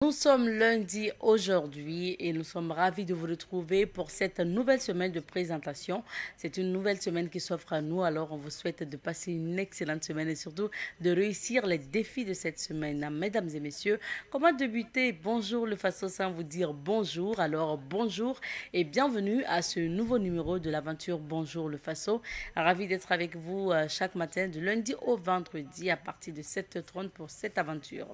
Nous sommes lundi aujourd'hui et nous sommes ravis de vous retrouver pour cette nouvelle semaine de présentation. C'est une nouvelle semaine qui s'offre à nous, alors on vous souhaite de passer une excellente semaine et surtout de réussir les défis de cette semaine. Mesdames et messieurs, comment débuter bonjour le faso sans vous dire bonjour? Alors bonjour et bienvenue à ce nouveau numéro de l'aventure Bonjour le faso. Ravi d'être avec vous chaque matin de lundi au vendredi à partir de 7h30 pour cette aventure.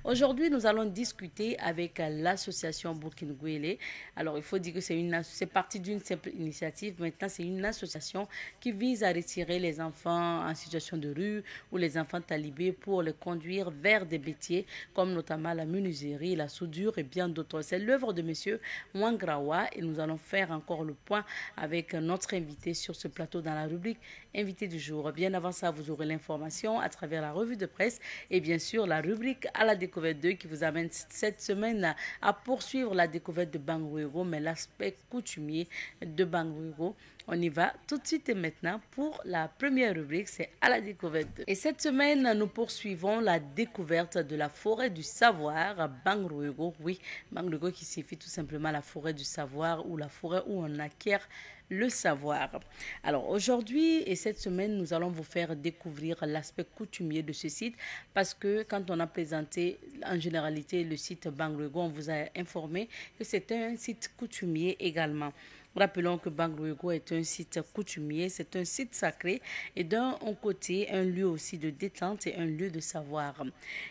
Aujourd'hui, nous allons discuter avec l'association Boukinguele. Alors, il faut dire que c'est parti d'une simple initiative. Maintenant, c'est une association qui vise à retirer les enfants en situation de rue ou les enfants talibés pour les conduire vers des métiers comme notamment la menuiserie, la soudure et bien d'autres. C'est l'œuvre de monsieur Wangrawa et nous allons faire encore le point avec notre invité sur ce plateau dans la rubrique Invité du jour. Bien avant ça, vous aurez l'information à travers la revue de presse et bien sûr la rubrique à la découverte d'eux qui vous amène cette semaine à poursuivre la découverte de Bangwego, mais l'aspect coutumier de Bangwego. On y va tout de suite et maintenant pour la première rubrique, c'est à la découverte. Et cette semaine, nous poursuivons la découverte de la forêt du savoir à Bangwego. Oui, Bangwego qui signifie tout simplement la forêt du savoir ou la forêt où on acquiert le savoir. Alors aujourd'hui et cette semaine, nous allons vous faire découvrir l'aspect coutumier de ce site parce que quand on a présenté en généralité le site Bangwego, on vous a informé que c'est un site coutumier également. Rappelons que Bangwego est un site coutumier, c'est un site sacré et d'un côté un lieu aussi de détente et un lieu de savoir.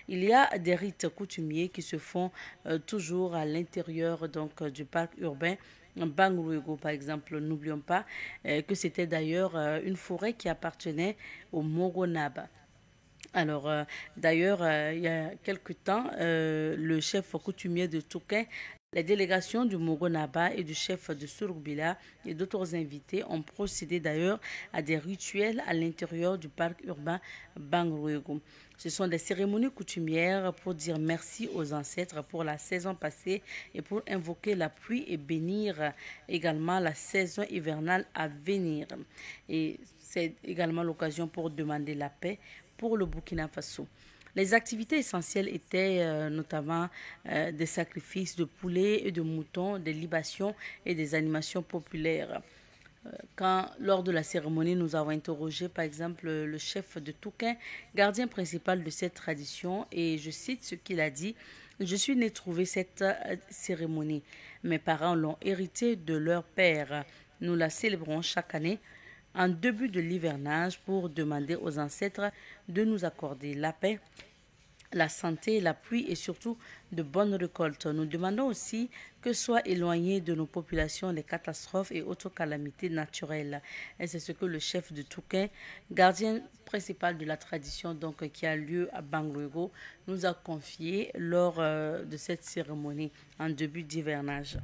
Il y a des rites coutumiers qui se font toujours à l'intérieur donc du parc urbain Bangwego, par exemple. N'oublions pas que c'était d'ailleurs une forêt qui appartenait au Mogonaba. Alors, d'ailleurs, il y a quelque temps, le chef coutumier de Touquet, les délégations du Mogonaba et du chef de Surugbila et d'autres invités ont procédé d'ailleurs à des rituels à l'intérieur du parc urbain Bangwego. Ce sont des cérémonies coutumières pour dire merci aux ancêtres pour la saison passée et pour invoquer la pluie et bénir également la saison hivernale à venir. Et c'est également l'occasion pour demander la paix pour le Burkina Faso. Les activités essentielles étaient notamment des sacrifices de poulets et de moutons, des libations et des animations populaires. Lors de la cérémonie, nous avons interrogé par exemple le chef de Touquin, gardien principal de cette tradition, et je cite ce qu'il a dit: je suis né trouver cette cérémonie. Mes parents l'ont hérité de leur père. Nous la célébrons chaque année en début de l'hivernage pour demander aux ancêtres de nous accorder la paix, la santé, la pluie et surtout de bonnes récoltes. Nous demandons aussi que soient éloignées de nos populations les catastrophes et autres calamités naturelles. Et c'est ce que le chef de Touquin, gardien principal de la tradition donc qui a lieu à Bangwego, nous a confié lors de cette cérémonie en début d'hivernage.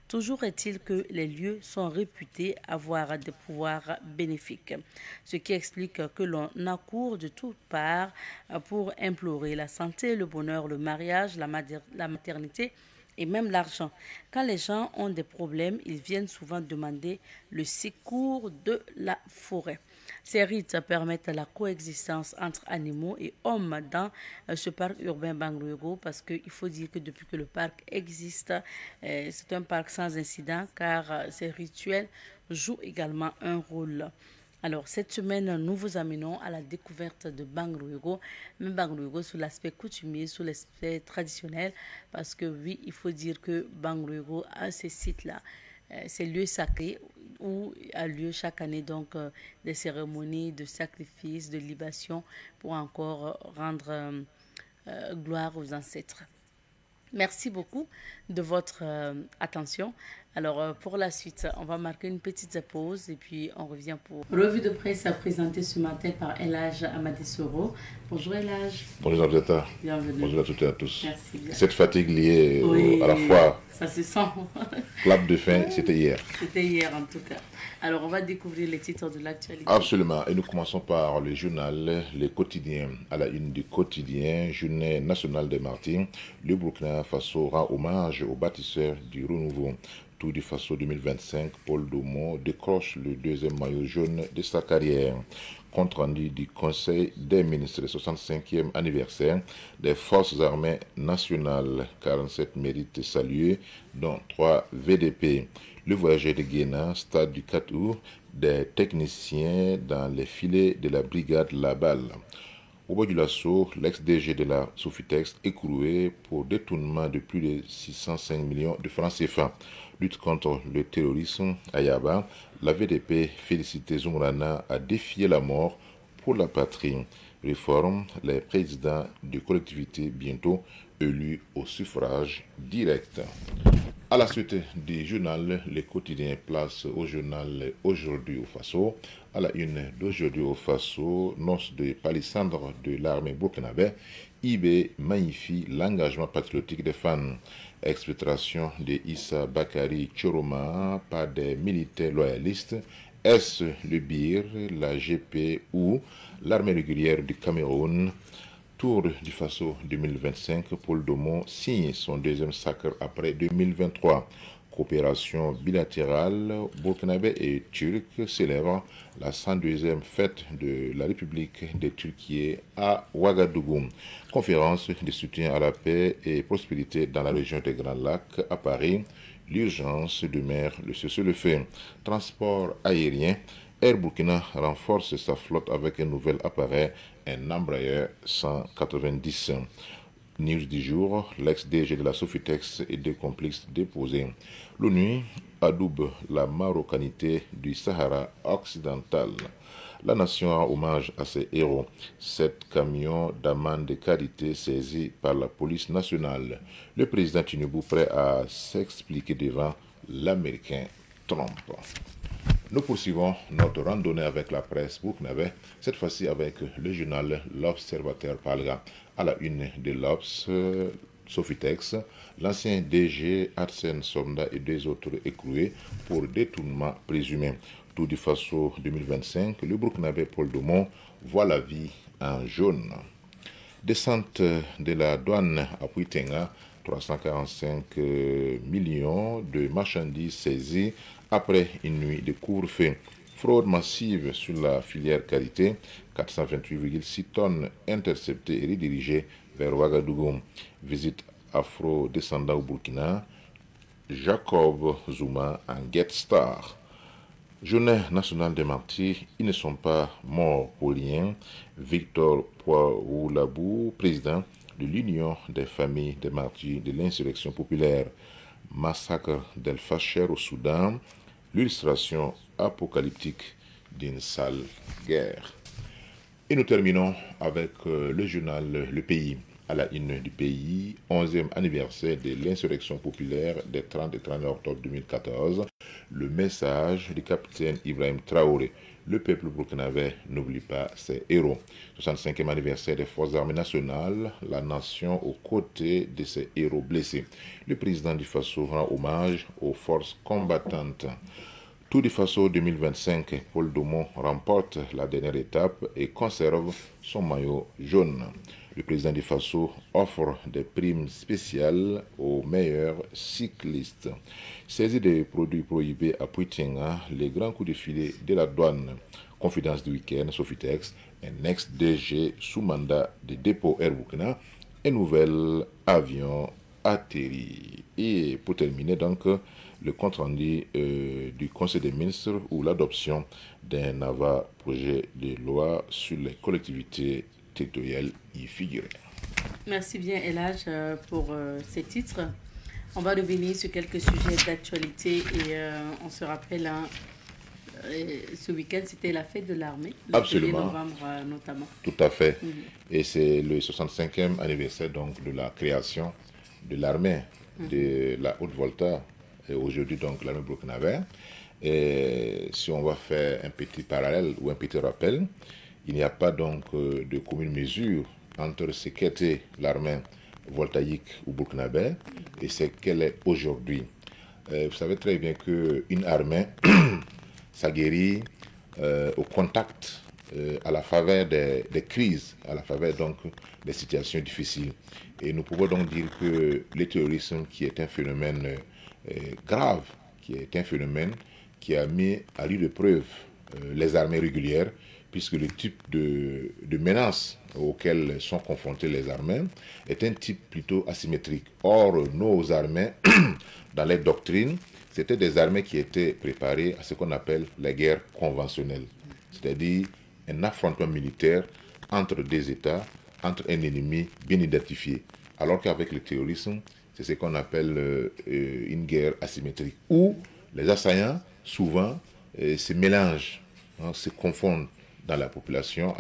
Toujours est-il que les lieux sont réputés avoir des pouvoirs bénéfiques, ce qui explique que l'on accourt de toutes parts pour implorer la santé, le bonheur, le mariage, la maternité et même l'argent. Quand les gens ont des problèmes, ils viennent souvent demander le secours de la forêt. Ces rites permettent la coexistence entre animaux et hommes dans ce parc urbain Bangwego parce qu'il faut dire que depuis que le parc existe, c'est un parc sans incident car ces rituels jouent également un rôle. Alors, cette semaine, nous vous amenons à la découverte de Bangwego, mais Bangwego sous l'aspect coutumier, sous l'aspect traditionnel, parce que oui, il faut dire que Bangwego a ces sites-là, ces lieux sacrés où a lieu chaque année donc des cérémonies de sacrifice, de libation pour encore rendre gloire aux ancêtres. Merci beaucoup de votre attention. Alors, pour la suite, on va marquer une petite pause et puis on revient pour revue de presse présentée ce matin par Elhaj Amadisoro. Bonjour Elhaj. Bonjour Abdeta. Bienvenue. Bonjour à toutes et à tous. Merci bien. Cette fatigue liée oui, à la fois ça se sent. clap de fin, c'était hier. C'était hier en tout cas. Alors, on va découvrir les titres de l'actualité. Absolument. Et nous commençons par le journal, les quotidiens. À la une du quotidien, Journée nationale des martyrs, le Burkina Faso rend hommage aux bâtisseurs du renouveau. Tour du Faso 2025, Paul Domon décroche le deuxième maillot jaune de sa carrière. Compte rendu du Conseil des ministres, le 65e anniversaire des Forces armées nationales. 47 mérites salués, dont 3 VDP. Le voyageur de Guéna, stade du 4 août, des techniciens dans les filets de la brigade La Balle. Au du Lasso, l'ex-DG de la Sofitex écroué pour détournement de plus de 605 millions de francs CFA. Lutte contre le terrorisme à Yaba, la VDP félicité Zumrana à défier la mort pour la patrie. Réforme, les présidents de collectivités bientôt élus au suffrage direct. À la suite du journal, les quotidiens place au journal Aujourd'hui au Faso. À la une d'Aujourd'hui au Faso, noce de palissandre de l'armée burkinabé, IB magnifie l'engagement patriotique des fans. Exfiltration de Issa Bakari Choroma par des militaires loyalistes. Est-ce le BIR, la GP ou l'armée régulière du Cameroun? Tour du Faso 2025, Paul Domon signe son deuxième sacre après 2023. Coopération bilatérale, burkinabé et turc célèbrent la 102e fête de la République de Turquie à Ouagadougou. Conférence de soutien à la paix et prospérité dans la région des Grands Lacs à Paris. L'urgence de mer, le cessez-le-feu. Transport aérien. Air Burkina renforce sa flotte avec un nouvel appareil, un Embraer 190. News du jour, l'ex-DG de la Sofitex et des complexes déposés. L'ONU adoube la marocanité du Sahara occidental. La nation rend hommage à ses héros. 7 camions d'amende de qualité saisis par la police nationale. Le président Tinubu prêt à s'expliquer devant l'Américain Trump. Nous poursuivons notre randonnée avec la presse burkinabé, cette fois-ci avec le journal L'Observateur parlera. À la une de l'Obs, Sofitex, l'ancien DG Arsène Sonda et deux autres écroués pour détournement présumé. Tour du Faso 2025, le burkinabé Paul Domon voit la vie en jaune. Descente de la douane à Puitenga, 345 millions de marchandises saisies après une nuit de couvre-feu. Fraude massive sur la filière qualité, 428,6 tonnes interceptées et redirigées vers Ouagadougou. Visite afro-descendant au Burkina, Jacob Zuma en Get Star. Journée nationale des martyrs, ils ne sont pas morts pour rien. Victor Poiroulabou, président de l'Union des familles des martyrs de l'insurrection populaire. Massacre d'El Fasher au Soudan, l'illustration apocalyptique d'une sale guerre. Et nous terminons avec le journal Le Pays. À la une du Pays, 11e anniversaire de l'insurrection populaire des 30 et 31 octobre 2014. Le message du capitaine Ibrahim Traoré. Le peuple burkinabé n'oublie pas ses héros. 65e anniversaire des forces armées nationales, la nation aux côtés de ses héros blessés. Le président du Faso rend hommage aux forces combattantes. Tour du Faso 2025, Paul Domon remporte la dernière étape et conserve son maillot jaune. Le président du Faso offre des primes spéciales aux meilleurs cyclistes. Saisie des produits prohibés à Puitenga, les grands coups de filet de la douane. Confidence du week-end, Sofitex, un ex-DG sous mandat de dépôt Air Burkina, un nouvel avion atterri. Et pour terminer, donc, le compte-rendu du Conseil des ministres ou l'adoption d'un avant-projet de loi sur les collectivités territoriales y figurait. Merci bien, Elage, pour ces titres. On va revenir sur quelques sujets d'actualité et on se rappelle, ce week-end, c'était la fête de l'armée, le Absolument. 1er novembre notamment. Tout à fait. Et c'est le 65e anniversaire donc, de la création de l'armée de la Haute-Volta, et aujourd'hui donc l'armée burkinabé. Et si on va faire un petit parallèle ou un petit rappel, il n'y a pas donc de commune mesure entre ce qu'était l'armée voltaïque ou burkinabé et ce qu'elle est aujourd'hui. Vous savez très bien qu'une armée s'aguerrit au contact, à la faveur des crises, à la faveur donc des situations difficiles. Et nous pouvons donc dire que le terrorisme, qui est un phénomène grave qui est un phénomène qui a mis à rude épreuve les armées régulières, puisque le type de menace auquel sont confrontées les armées est un type plutôt asymétrique. Or, nos armées, dans les doctrines, c'était des armées qui étaient préparées à ce qu'on appelle la guerre conventionnelle, c'est-à-dire un affrontement militaire entre des États, entre un ennemi bien identifié. Alors qu'avec le terrorisme, c'est ce qu'on appelle une guerre asymétrique, où les assaillants, souvent, se mélangent, se confondent à la population,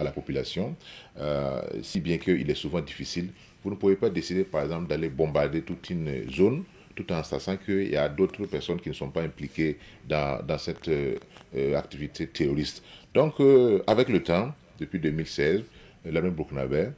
si bien qu'il est souvent difficile. Vous ne pouvez pas décider, par exemple, d'aller bombarder toute une zone, tout en sachant qu'il y a d'autres personnes qui ne sont pas impliquées dans cette activité terroriste. Donc, avec le temps, depuis 2016, l'armée burkinabé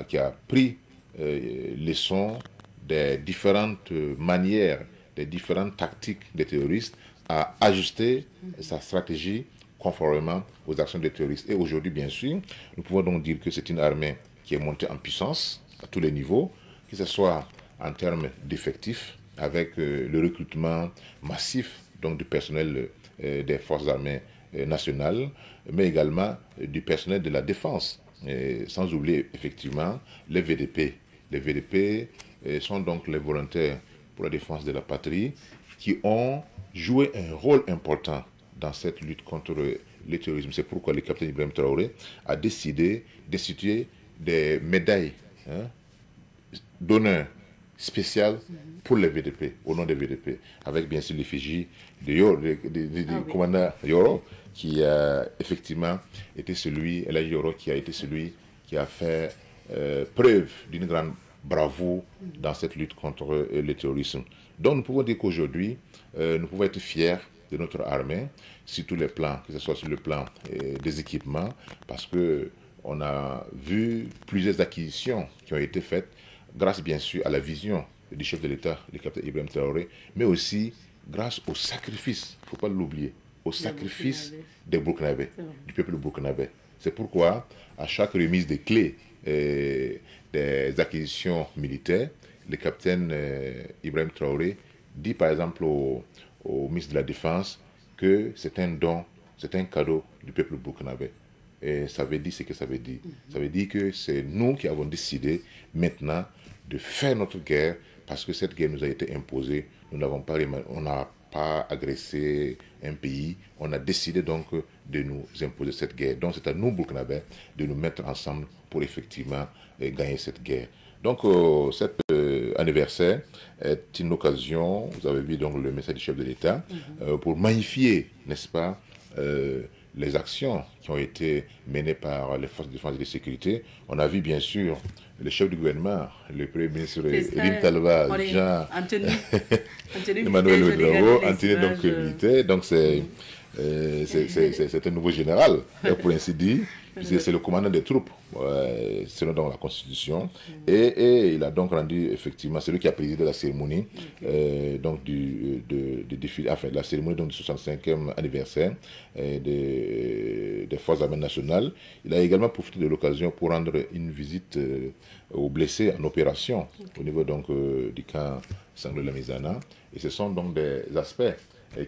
qui a pris leçon des différentes manières, des différentes tactiques des terroristes, a ajusté sa stratégie conformément aux actions des terroristes. Et aujourd'hui, bien sûr, nous pouvons donc dire que c'est une armée qui est montée en puissance à tous les niveaux, que ce soit en termes d'effectifs, avec le recrutement massif donc, du personnel des forces armées nationales, mais également du personnel de la défense, sans oublier effectivement les VDP. Les VDP sont donc les volontaires pour la défense de la patrie qui ont joué un rôle important dans cette lutte contre le terrorisme. C'est pourquoi le capitaine Ibrahim Traoré a décidé d'instituer des médailles d'honneur spéciales pour les VDP, au nom des VDP, avec bien sûr l'effigie du commandant Yoro, qui a effectivement été celui, Elaï Yoro, qui a été celui qui a fait preuve d'une grande bravoure dans cette lutte contre le terrorisme. Donc nous pouvons dire qu'aujourd'hui, nous pouvons être fiers de notre armée, sur tous les plans, que ce soit sur le plan des équipements, parce qu'on a vu plusieurs acquisitions qui ont été faites, grâce bien sûr à la vision du chef de l'État, le capitaine Ibrahim Traoré, mais aussi grâce au sacrifice, il ne faut pas l'oublier, au sacrifice des Burkinabés, du peuple burkinabé. C'est pourquoi, à chaque remise des clés des acquisitions militaires, le capitaine Ibrahim Traoré dit par exemple au ministre de la Défense que c'est un don, c'est un cadeau du peuple burkinabé. Et ça veut dire ce que ça veut dire. Ça veut dire que c'est nous qui avons décidé maintenant de faire notre guerre parce que cette guerre nous a été imposée. On n'a pas agressé un pays. On a décidé donc de nous imposer cette guerre. Donc c'est à nous, Burkinabés, de nous mettre ensemble pour effectivement gagner cette guerre. Donc cet anniversaire est une occasion, vous avez vu donc le message du chef de l'État, pour magnifier, n'est-ce pas, les actions qui ont été menées par les forces de défense et de sécurité. On a vu bien sûr le chef du gouvernement, le premier ministre Rim Talba, Emmanuel Ouedraogo, Anthony donc militaire. Donc c'est un nouveau général, pour ainsi dire. C'est le commandant des troupes, selon donc la Constitution. Et il a donc rendu, effectivement, c'est lui qui a présidé la cérémonie donc la cérémonie donc, du 65e anniversaire des Forces armées nationales. Il a également profité de l'occasion pour rendre une visite aux blessés en opération au niveau donc, du camp Sanglo-La-Mizana. Et ce sont donc des aspects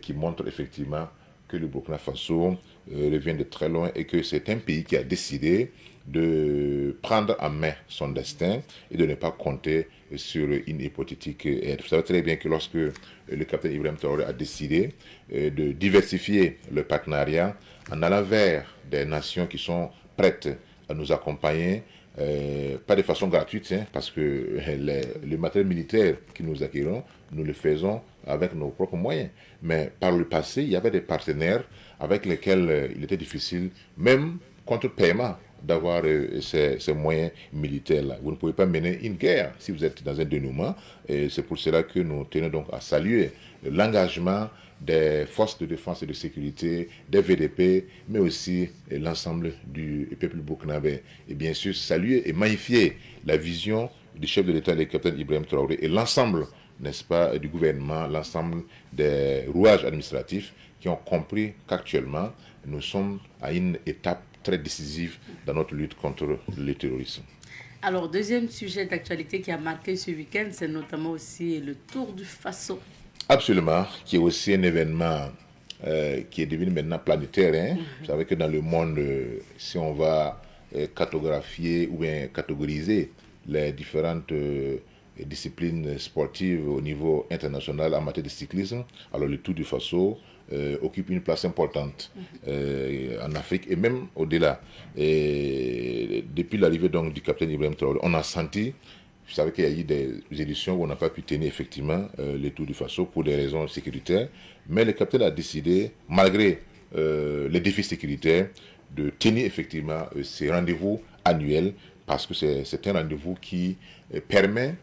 qui montrent effectivement que le Burkina Faso revient de très loin et que c'est un pays qui a décidé de prendre en main son destin et de ne pas compter sur une hypothétique aide. Vous savez très bien que lorsque le capitaine Ibrahim Traoré a décidé de diversifier le partenariat en allant vers des nations qui sont prêtes à nous accompagner, pas de façon gratuite, parce que le matériel militaire que nous acquérons, nous le faisons avec nos propres moyens. Mais par le passé, il y avait des partenaires avec lesquels il était difficile, même contre paiement, d'avoir ces moyens militaires-là. Vous ne pouvez pas mener une guerre si vous êtes dans un dénouement. Et c'est pour cela que nous tenons donc à saluer l'engagement des forces de défense et de sécurité, des VDP, mais aussi l'ensemble du peuple burkinabé. Et bien sûr, saluer et magnifier la vision du chef de l'État, le capitaine Ibrahim Traoré, et l'ensemble, n'est-ce pas, du gouvernement, l'ensemble des rouages administratifs qui ont compris qu'actuellement, nous sommes à une étape très décisive dans notre lutte contre le terrorisme. Alors, deuxième sujet d'actualité qui a marqué ce week-end, c'est notamment aussi le Tour du Faso. Absolument, qui est aussi un événement qui est devenu maintenant planétaire. Hein. Vous savez que dans le monde, si on va cartographier ou bien catégoriser les différentes disciplines sportives au niveau international en matière de cyclisme, alors le Tour du Faso occupe une place importante en Afrique et même au-delà. Et depuis l'arrivée donc du capitaine Ibrahim Traoré, on a senti. Vous savez qu'il y a eu des éditions où on n'a pas pu tenir effectivement le Tour du Faso pour des raisons sécuritaires, mais le capitaine a décidé, malgré les défis sécuritaires, de tenir effectivement ces rendez-vous annuels parce que c'est un rendez-vous qui permet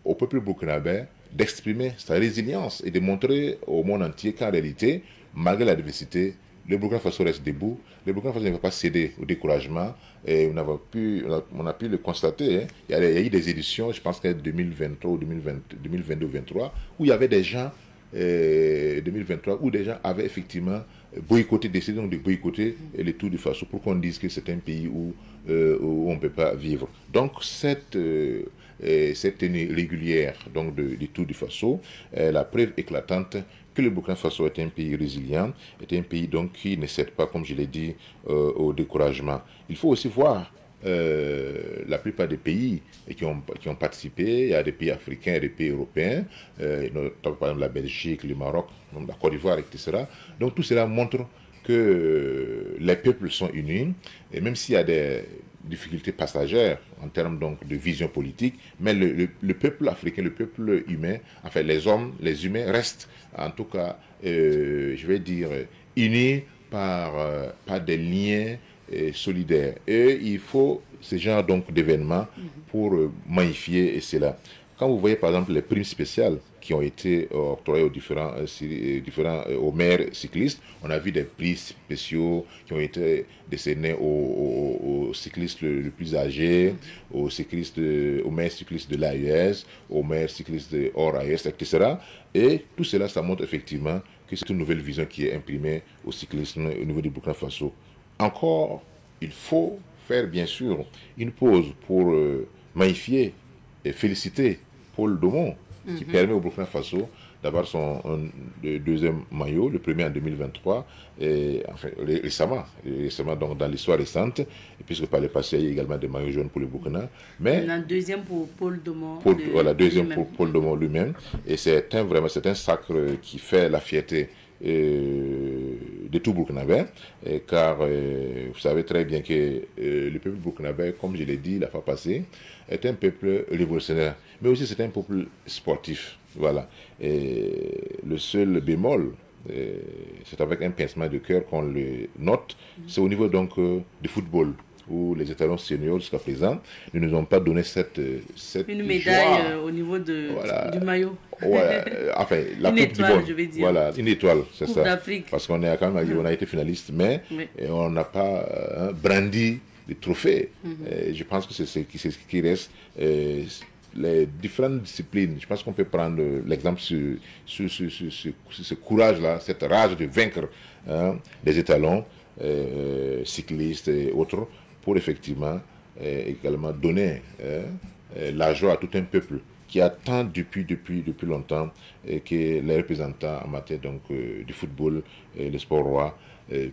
au peuple burkinabé d'exprimer sa résilience et de montrer au monde entier qu'en réalité, malgré la diversité, le Burkina Faso reste debout. Le Burkina Faso ne va pas céder au découragement. Et on a pu le constater. Hein. Il y a eu des éditions, je pense qu'en 2023 ou 2022-2023, où il y avait des gens, 2023, où des gens avaient effectivement boycotté, décidé donc de boycotter le Tour du Faso pour qu'on dise que c'est un pays où on ne peut pas vivre. Donc cette tenue régulière donc, du Tour du Faso est la preuve éclatante que le Burkina Faso est un pays résilient, est un pays donc qui ne cède pas, comme je l'ai dit, au découragement. Il faut aussi voir la plupart des pays qui ont participé. Il y a des pays africains et des pays européens, notamment par exemple la Belgique, le Maroc, la Côte d'Ivoire, etc. Donc tout cela montre que les peuples sont unis, et même s'il y a des difficultés passagères en termes donc de vision politique, mais le peuple africain, le peuple humain, enfin les humains restent en tout cas, je vais dire, unis par des liens solidaires. Et il faut ce genre donc d'événements pour magnifier cela. Quand vous voyez par exemple les primes spéciales qui ont été octroyées aux meilleurs cyclistes, on a vu des prix spéciaux qui ont été décernés aux cyclistes le plus âgés, aux meilleurs cyclistes de l'AES, aux meilleurs cyclistes de hors AES, etc. Et tout cela, ça montre effectivement que c'est une nouvelle vision qui est imprimée au cyclisme au niveau du Burkina Faso. Encore, il faut faire bien sûr une pause pour magnifier et féliciter Paul Domon, qui permet au Burkina Faso d'avoir son deuxième maillot, le premier en 2023, et, enfin, récemment donc, dans l'histoire récente, et puisque par le passé, il y a également des maillots jaunes pour le Burkina. Mais un deuxième pour Paul Domon. Voilà, deuxième pour Paul Domon lui-même. Et c'est un sacre qui fait la fierté de tout Burkinabé, car vous savez très bien que le peuple burkinabé, comme je l'ai dit la fois passée, est un peuple révolutionnaire, mais aussi c'est un peuple sportif. Voilà. Et le seul bémol, c'est avec un pincement de cœur qu'on le note, c'est au niveau donc du football, où les étalons seniors jusqu'à présent ne nous ont pas donné cette une médaille au niveau du maillot. Voilà, enfin, la une coupe étoile, du monde. Je vais dire. Voilà, une étoile, c'est ça. d'Afrique. Parce qu'on est quand même, on a été finaliste, mais on n'a pas brandi de trophée. Je pense que c'est ce qui reste. Les différentes disciplines, je pense qu'on peut prendre l'exemple sur ce courage-là, cette rage de vaincre les étalons, cyclistes et autres, pour effectivement également donner la joie à tout un peuple qui attend depuis longtemps que les représentants en matière donc, du football et le sport roi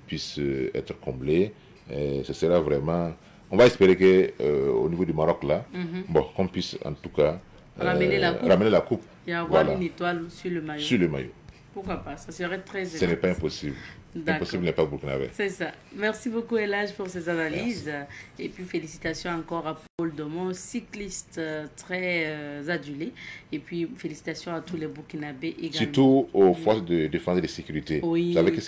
puissent être comblés. Ce sera vraiment... On va espérer qu'au niveau du Maroc, là, qu'on puisse en tout cas ramener la coupe et avoir une étoile sur le maillot. Sur le maillot. Pourquoi pas? Ça serait très Ce n'est pas impossible. Impossible n'est pas burkinabé. C'est ça. Merci beaucoup, Elage, pour ces analyses. Merci. Et puis, félicitations encore à Paul Domon, cycliste très adulé. Et puis, félicitations à tous les Burkinabés également. Surtout aux forces de défense et de sécurité. Oui, vous savez que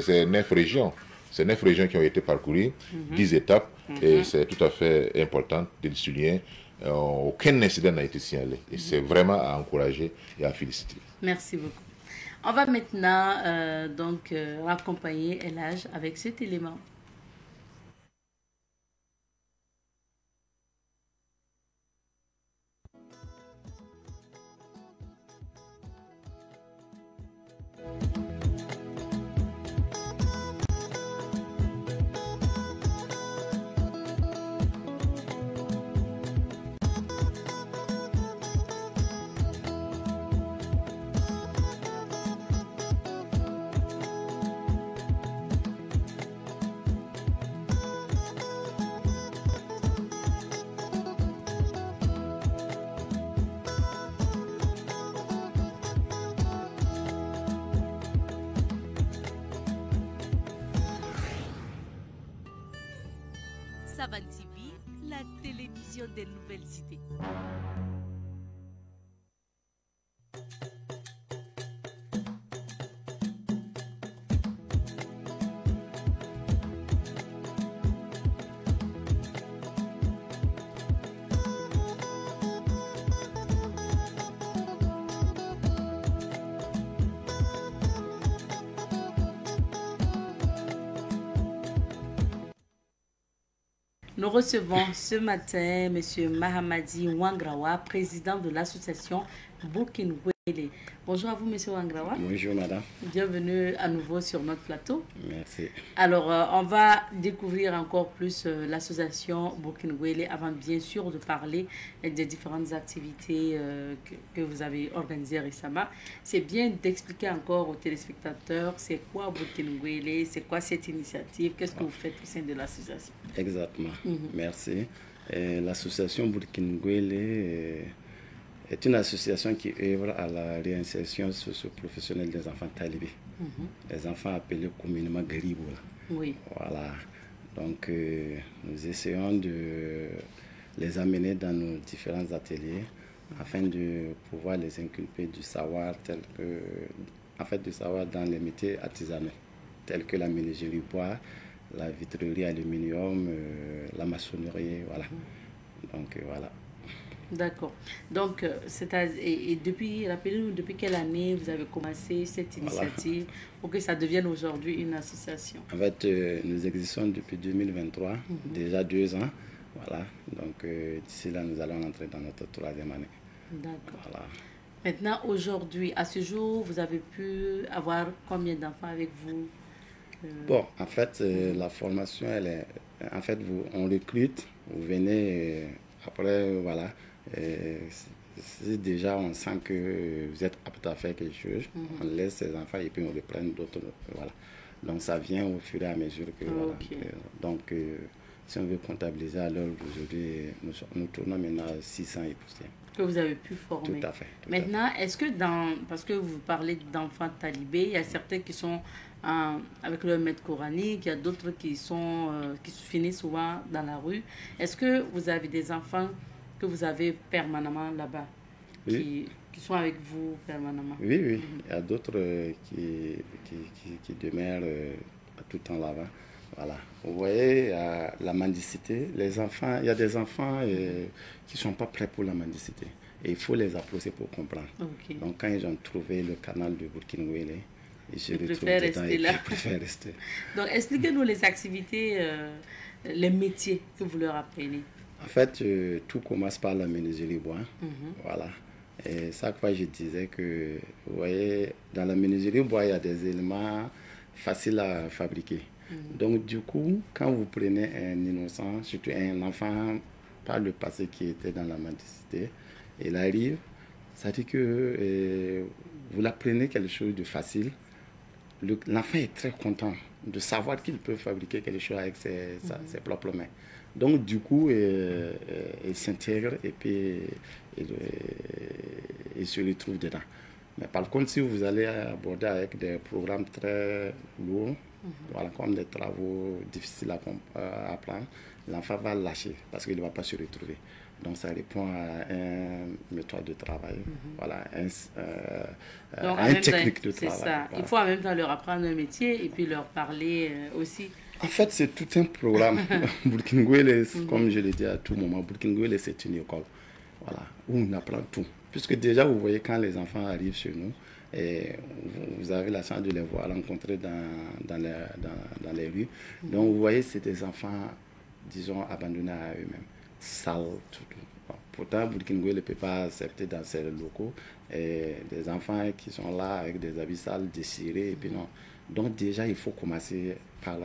c'est 9 régions. C'est 9 régions qui ont été parcourues, 10 étapes, et c'est tout à fait important de le souligner. Aucun incident n'a été signalé. Et c'est vraiment à encourager et à féliciter. Merci beaucoup. On va maintenant accompagner Elage avec cet élément. Savan TV, la télévision des nouvelles cités. Nous recevons ce matin M. Mahamadi Wangrawa, président de l'association Burkinguele. Bonjour à vous, M. Wangrawa. Bonjour, madame. Bienvenue à nouveau sur notre plateau. Merci. Alors, on va découvrir encore plus l'association Burkinguele avant, bien sûr, de parler des différentes activités que vous avez organisées récemment. C'est bien d'expliquer encore aux téléspectateurs c'est quoi Burkinguele, c'est quoi cette initiative, qu'est-ce que vous faites au sein de l'association. Exactement. Merci. L'association Burkinguele est une association qui œuvre à la réinsertion socio-professionnelle des enfants talibés. Les enfants appelés communément Gariboula. Oui. Voilà. Donc, nous essayons de les amener dans nos différents ateliers afin de pouvoir les inculper du savoir du savoir dans les métiers artisanaux, tels que la menuiserie bois, la vitrerie aluminium, la maçonnerie, voilà. Donc, voilà. D'accord. Donc, rappelez-nous, depuis quelle année vous avez commencé cette initiative pour que ça devienne aujourd'hui une association? En fait, nous existons depuis 2023, déjà 2 ans. Voilà. Donc, d'ici là, nous allons entrer dans notre 3e année. D'accord. Voilà. Maintenant, aujourd'hui, à ce jour, vous avez pu avoir combien d'enfants avec vous? Bon, en fait, la formation, elle est... En fait, on recrute, vous venez, après, voilà. Si déjà on sent que vous êtes apte à faire quelque chose, on laisse ces enfants et puis on reprend d'autres. Voilà. Donc ça vient au fur et à mesure que. Donc si on veut comptabiliser à l'heure d'aujourd'hui, nous tournons maintenant à 600 et poussières. Que vous avez pu former. Tout à fait. Maintenant, est-ce que parce que vous parlez d'enfants talibés, il y a certains qui sont avec leur maître coranique, il y a d'autres qui finissent souvent dans la rue. Est-ce que vous avez des enfants que vous avez permanemment là-bas, qui sont avec vous permanemment? Oui. Il y a d'autres qui demeurent tout le temps là-bas. Voilà. Vous voyez, la mendicité, les enfants, il y a des enfants qui ne sont pas prêts pour la mendicité. Et il faut les approcher pour comprendre. Donc quand ils ont trouvé le canal de Burkinguele, ils préfèrent rester. Donc expliquez-nous les activités, les métiers que vous leur apprenez. En fait, tout commence par la menuiserie bois. Voilà. Et chaque fois, je disais que, vous voyez, dans la menuiserie bois, il y a des éléments faciles à fabriquer. Donc, du coup, quand vous prenez un innocent, surtout un enfant par le passé qui était dans la mendicité, il arrive, ça dit que vous l'apprenez quelque chose de facile. L'enfant est très content de savoir qu'il peut fabriquer quelque chose avec ses propres mains. Donc, du coup, il s'intègre et puis il se retrouve dedans. Mais par contre, si vous allez aborder avec des programmes très lourds, voilà, comme des travaux difficiles à apprendre, l'enfant va lâcher parce qu'il ne va pas se retrouver. Donc, ça répond à une méthode de travail, voilà, une technique de travail. C'est ça. Voilà. Il faut en même temps leur apprendre un métier et puis leur parler aussi. En fait, c'est tout un programme. Burkinguele, comme je l'ai dit à tout moment, Burkinguele, c'est une école, voilà, où on apprend tout. Puisque déjà, vous voyez, quand les enfants arrivent chez nous, et vous avez la chance de les voir rencontrer dans les rues. Donc, vous voyez, c'est des enfants, disons, abandonnés à eux-mêmes, sales, tout. Bon, pourtant, Burkinguele ne peut pas accepter dans ces locaux des enfants qui sont là avec des habits sales, déchirés, et puis non. Donc, déjà, il faut commencer par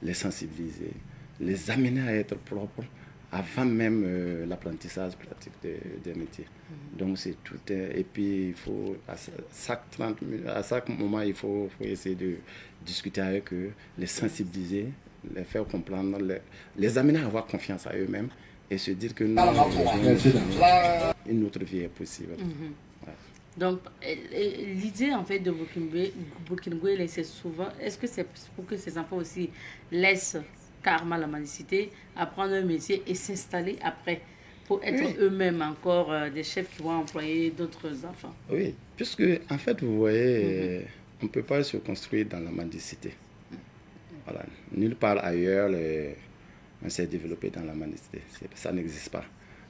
les sensibiliser, les amener à être propres avant même l'apprentissage pratique des métiers. Donc c'est tout. Et puis il faut, à chaque moment, il faut essayer de discuter avec eux, les sensibiliser, les faire comprendre, les amener à avoir confiance à eux-mêmes et se dire que une autre vie est possible. Ouais. Donc, l'idée en fait de Burkinguele, c'est souvent, est-ce que c'est pour que ces enfants aussi laissent carrément la mendicité, apprendre un métier et s'installer après pour être eux-mêmes encore des chefs qui vont employer d'autres enfants. Oui, puisque en fait, vous voyez, on ne peut pas se construire dans la mendicité. Voilà. Nulle part ailleurs, on s'est développé dans la mendicité. Ça n'existe pas.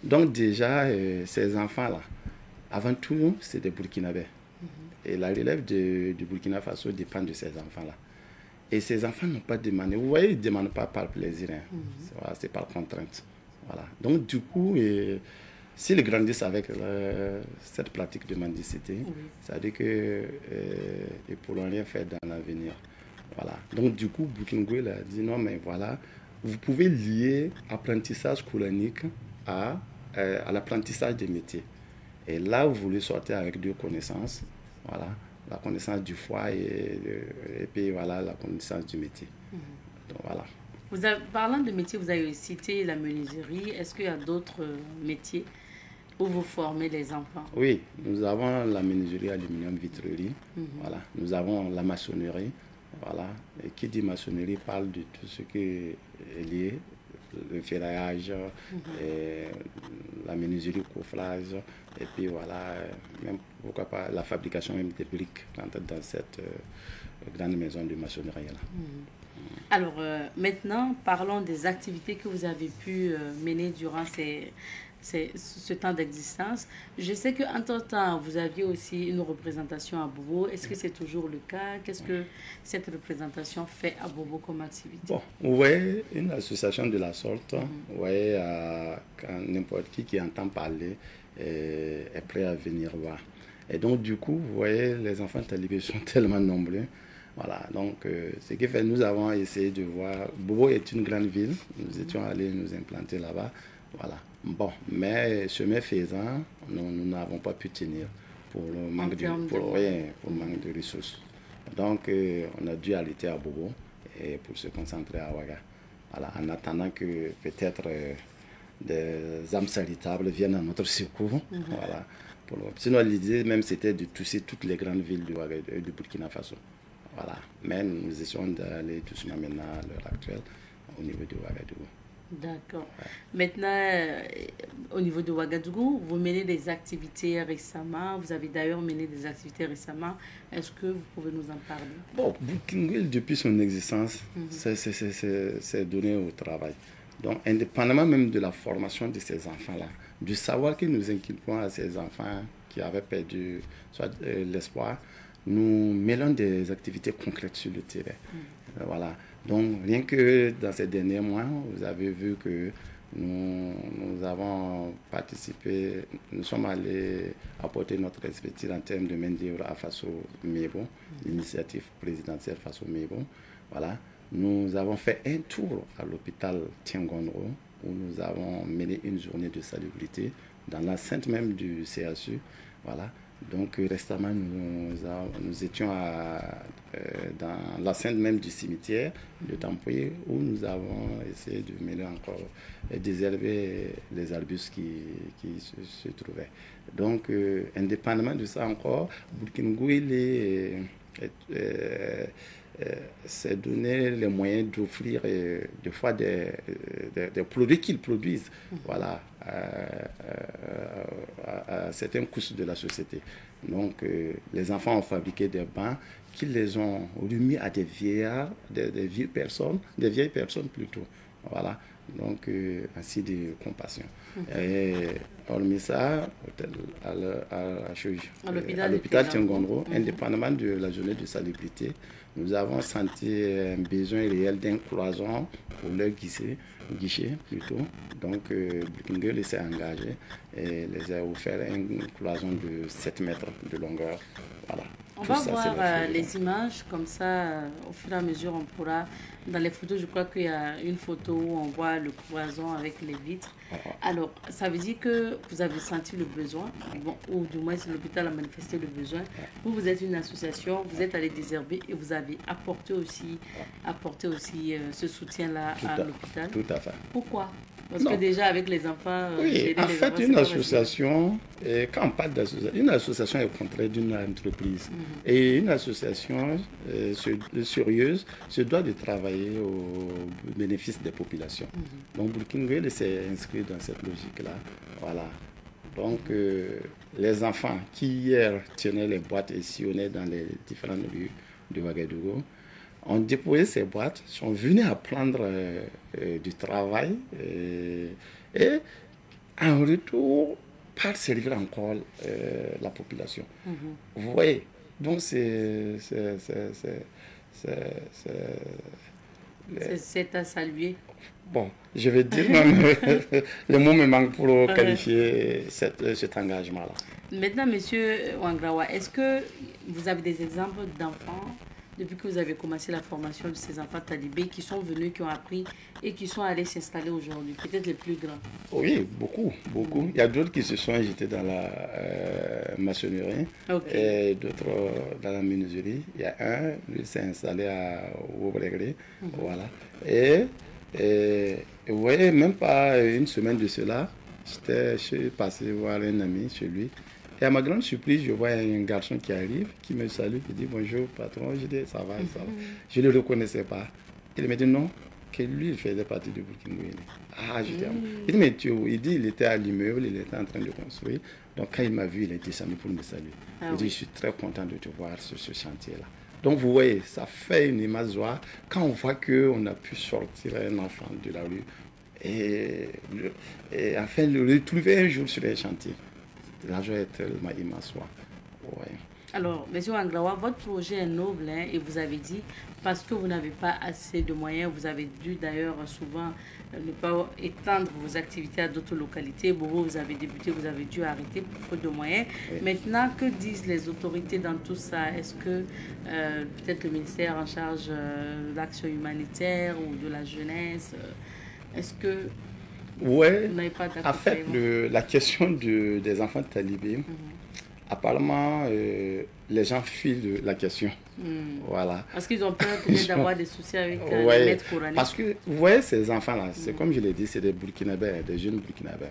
Donc déjà, ces enfants-là, avant tout, c'est des Burkinabés. Et la relève du Burkina Faso dépend de ces enfants-là. Et ces enfants n'ont pas demandé. Vous voyez, ils ne demandent pas par plaisir. Voilà, c'est par contrainte. Voilà. Donc du coup, s'ils grandissent avec cette pratique de mendicité, ça veut dire qu'ils ne pourront rien faire dans l'avenir. Voilà. Donc du coup, Boukinguel a dit non, mais voilà, vous pouvez lier apprentissage coranique à l'apprentissage des métiers. Et là, vous voulez sortir avec deux connaissances. Voilà, la connaissance du foie et puis voilà, la connaissance du métier. Donc voilà. Parlant de métier, vous avez cité la menuiserie. Est-ce qu'il y a d'autres métiers où vous formez les enfants? Oui, nous avons la menuiserie, aluminium, vitrerie. Voilà. Nous avons la maçonnerie. Voilà. Et qui dit maçonnerie parle de tout ce qui est lié, le ferraillage, et la menuiserie, coffrage, et puis voilà, même pourquoi pas la fabrication même des briques dans cette grande maison de maçonnerie-là. Alors maintenant, parlons des activités que vous avez pu mener durant ce temps d'existence. Je sais qu'entre-temps, vous aviez aussi une représentation à Bobo. Est-ce que c'est toujours le cas? Qu'est-ce que cette représentation fait à Bobo comme activité? Bon, vous voyez, une association de la sorte, vous voyez, quand n'importe qui entend parler est prêt à venir voir. Et donc, du coup, vous voyez, les enfants talibés sont tellement nombreux. Voilà, donc ce qui fait, nous avons essayé de voir. Bobo est une grande ville, nous étions allés nous implanter là-bas. Voilà. Bon, mais chemin faisant, nous n'avons pas pu tenir pour le manque manque de ressources. Donc, on a dû arrêter à Bobo et pour se concentrer à Ouaga. Voilà, en attendant que peut-être des âmes charitables viennent à notre secours. Voilà. Sinon, l'idée même, c'était de toucher toutes les grandes villes du Burkina Faso. Voilà. Mais nous essayons d'aller doucement maintenant à l'heure actuelle au niveau de Ouagadougou. D'accord. Maintenant, au niveau de Ouagadougou, vous menez des activités récemment. Vous avez d'ailleurs mené des activités récemment. Est-ce que vous pouvez nous en parler? Bon, Boukinguel, depuis son existence, c'est donné au travail. Donc, indépendamment même de la formation de ces enfants-là, du savoir que nous inculquons à ces enfants qui avaient perdu l'espoir, nous mêlons des activités concrètes sur le terrain. Voilà. Donc, rien que dans ces derniers mois, vous avez vu que nous avons participé, nous sommes allés apporter notre expertise en termes de main-d'œuvre à Faso Mebo, l'initiative présidentielle Faso Mebo. Voilà. Nous avons fait un tour à l'hôpital Tiangondro où nous avons mené une journée de salubrité dans l'enceinte même du CHU. Voilà. Donc récemment, nous étions dans l'enceinte même du cimetière de Tampoye où nous avons essayé de mêler encore et désherber les arbustes qui se trouvaient. Donc, indépendamment de ça encore, Burkinguel s'est donné les moyens d'offrir des fois des produits qu'ils produisent voilà, à certaines couches de la société. Donc, les enfants ont fabriqué des bancs qu'ils les ont remis à des vieillards, des vieilles personnes plutôt. Voilà. Donc, ainsi de compassion. Et hormis ça, à l'hôpital Tiangondro, indépendamment de la journée de salubrité, nous avons senti un besoin réel d'un cloison pour leur guichet plutôt. Donc, Burkinguel s'est engagé et les a offert une cloison de 7 mètres de longueur. Voilà. On va voir les images, comme ça, au fur et à mesure, on pourra... Dans les photos, je crois qu'il y a une photo où on voit le cloison avec les vitres. Alors, ça veut dire que vous avez senti le besoin, bon, ou du moins l'hôpital a manifesté le besoin. Vous, vous êtes une association, vous êtes allé désherber et vous avez apporté aussi ce soutien-là à l'hôpital. Tout à fait. Pourquoi? Parce que déjà avec les enfants... oui, en fait, une association, quand on parle d'association, une association est au contraire d'une entreprise. Et une association sérieuse se doit de travailler au bénéfice des populations. Donc, Burkina Faso s'est inscrit dans cette logique-là. Voilà. Donc, les enfants qui hier tenaient les boîtes et sillonnaient dans les différentes rues de Ouagadougou, ont déposé ces boîtes, sont venus apprendre du travail et en retour, par servir encore la population. Vous voyez, donc c'est à saluer. Bon, je vais dire, le mot me manque pour qualifier cet engagement-là. Maintenant, Monsieur Wangrawa, est-ce que vous avez des exemples d'enfants depuis que vous avez commencé la formation de ces enfants talibés qui sont venus, qui ont appris et qui sont allés s'installer aujourd'hui, peut-être les plus grands? Oui, beaucoup. Il y a d'autres qui se sont jetés dans la maçonnerie et d'autres dans la menuiserie. Il y a un, lui s'est installé à Oubregré, voilà. Et vous voyez, même pas une semaine de cela, je suis passé voir un ami chez lui. Et à ma grande surprise, je vois un garçon qui arrive, qui me salue, qui dit bonjour patron. Je dis ça va, ça va. Je ne le reconnaissais pas. Il me dit non, que lui, il faisait partie du Burkina Faso. Ah, je dis, il dit mais tu es où? Il dit il était à l'immeuble, il était en train de construire. Donc quand il m'a vu, il est descendu pour me saluer. Il dit je suis très content de te voir sur ce chantier-là. Donc vous voyez, ça fait une image joie quand on voit qu'on a pu sortir un enfant de la rue et enfin le retrouver un jour sur un chantier. La joie est tellement immense. Ouais. Alors, M. Wangrawa, votre projet est noble et vous avez dit, parce que vous n'avez pas assez de moyens, vous avez dû d'ailleurs souvent ne pas étendre vos activités à d'autres localités. Bobo, vous avez débuté, vous avez dû arrêter pour faute de moyens. Oui. Maintenant, que disent les autorités dans tout ça? Est-ce que peut-être le ministère en charge de l'action humanitaire ou de la jeunesse, est-ce que... Oui, en fait, la question des enfants talibés, apparemment, les gens fuient la question. Voilà. Parce qu'ils ont peur d'avoir des soucis avec les maîtres coraniques. Parce que, vous voyez, ces enfants-là, c'est comme je l'ai dit, c'est des Burkinabés, des jeunes Burkinabés.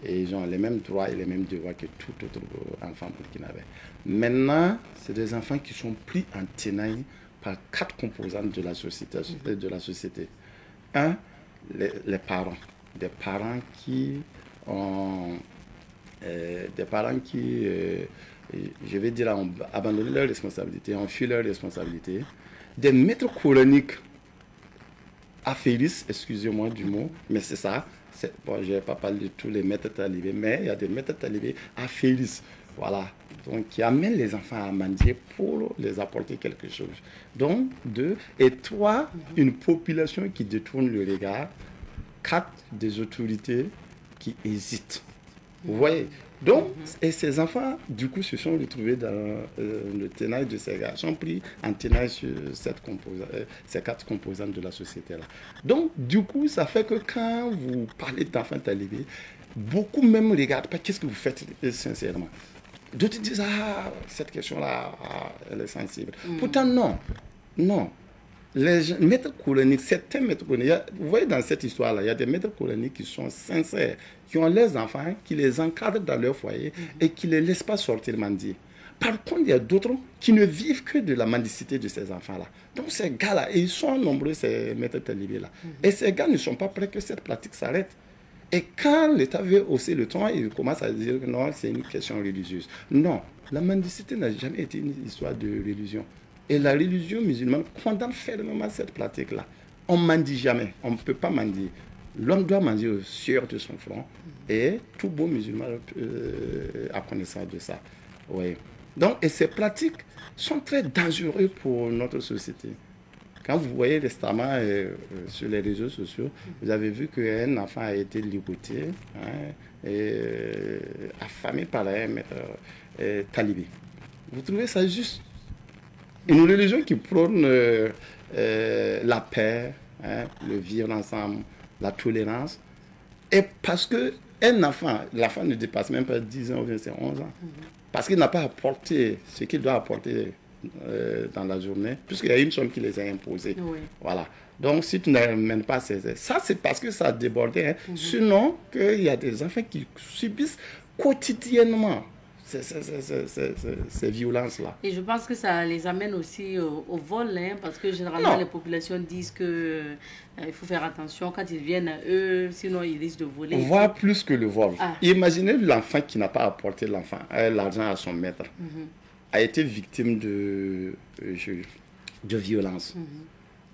Et ils ont les mêmes droits et les mêmes devoirs que tout autre enfant burkinabé. Maintenant, c'est des enfants qui sont pris en tenaille par 4 composantes de la société. Un, les parents. Des parents qui ont je vais dire, ont abandonné leurs responsabilités, ont fui leurs responsabilités. Des maîtres coraniques affairistes, excusez-moi du mot, mais c'est ça. Bon, je ne vais pas parler de tous les maîtres talibés, mais il y a des maîtres talibés affairistes. Voilà. Donc, qui amènent les enfants à mendier pour les apporter quelque chose. Donc, 2. Et 3, une population qui détourne le regard. 4, des autorités qui hésitent. Vous voyez? Donc, et ces enfants, du coup, se sont retrouvés dans le tenaille de ces gars, sont pris en tenaille sur ces 4 composantes de la société-là. Donc, du coup, ça fait que quand vous parlez d'enfants talibés, beaucoup même regardent pas qu'est-ce que vous faites sincèrement. D'autres disent, ah, cette question-là, elle est sensible. Pourtant, non. Les maîtres coraniques, certains maîtres coraniques, vous voyez dans cette histoire-là, il y a des maîtres coraniques qui sont sincères, qui ont leurs enfants, qui les encadrent dans leur foyer et qui ne les laissent pas sortir mendier. Par contre, il y a d'autres qui ne vivent que de la mendicité de ces enfants-là. Donc ces gars-là, ils sont nombreux, ces maîtres talibés-là. Et ces gars ne sont pas prêts que cette pratique s'arrête. Et quand l'État veut hausser le ton, il commence à dire que non, c'est une question religieuse. Non, la mendicité n'a jamais été une histoire de religion. Et la religion musulmane condamne fermement cette pratique-là. On ne mendie jamais, on ne peut pas mendier. L'homme doit mendier au sueur de son front. Et tout beau musulman a connaissance de ça. Oui. Donc, et ces pratiques sont très dangereuses pour notre société. Quand vous voyez récemment sur les réseaux sociaux, vous avez vu qu'un enfant a été ligoté, et affamé par un maître talibé. Vous trouvez ça juste? Une religion qui prône la paix, le vivre ensemble, la tolérance, Et parce que un enfant, l'enfant ne dépasse même pas 10 ans ou bien c'est 11 ans. Parce qu'il n'a pas apporté ce qu'il doit apporter dans la journée, puisqu'il y a une somme qui les a imposées. Oui. Voilà. Donc, si tu n'amènes pas ces aides, ça c'est parce que ça a débordé. Hein. Sinon, qu'il y a des enfants qui subissent quotidiennement ces violences-là. Et je pense que ça les amène aussi au vol, hein, parce que généralement Non. les populations disent que il faut faire attention quand ils viennent à eux, sinon ils risquent de voler. Voire plus que le vol. Ah. Imaginez l'enfant qui n'a pas apporté l'argent à son maître, a été victime de violence.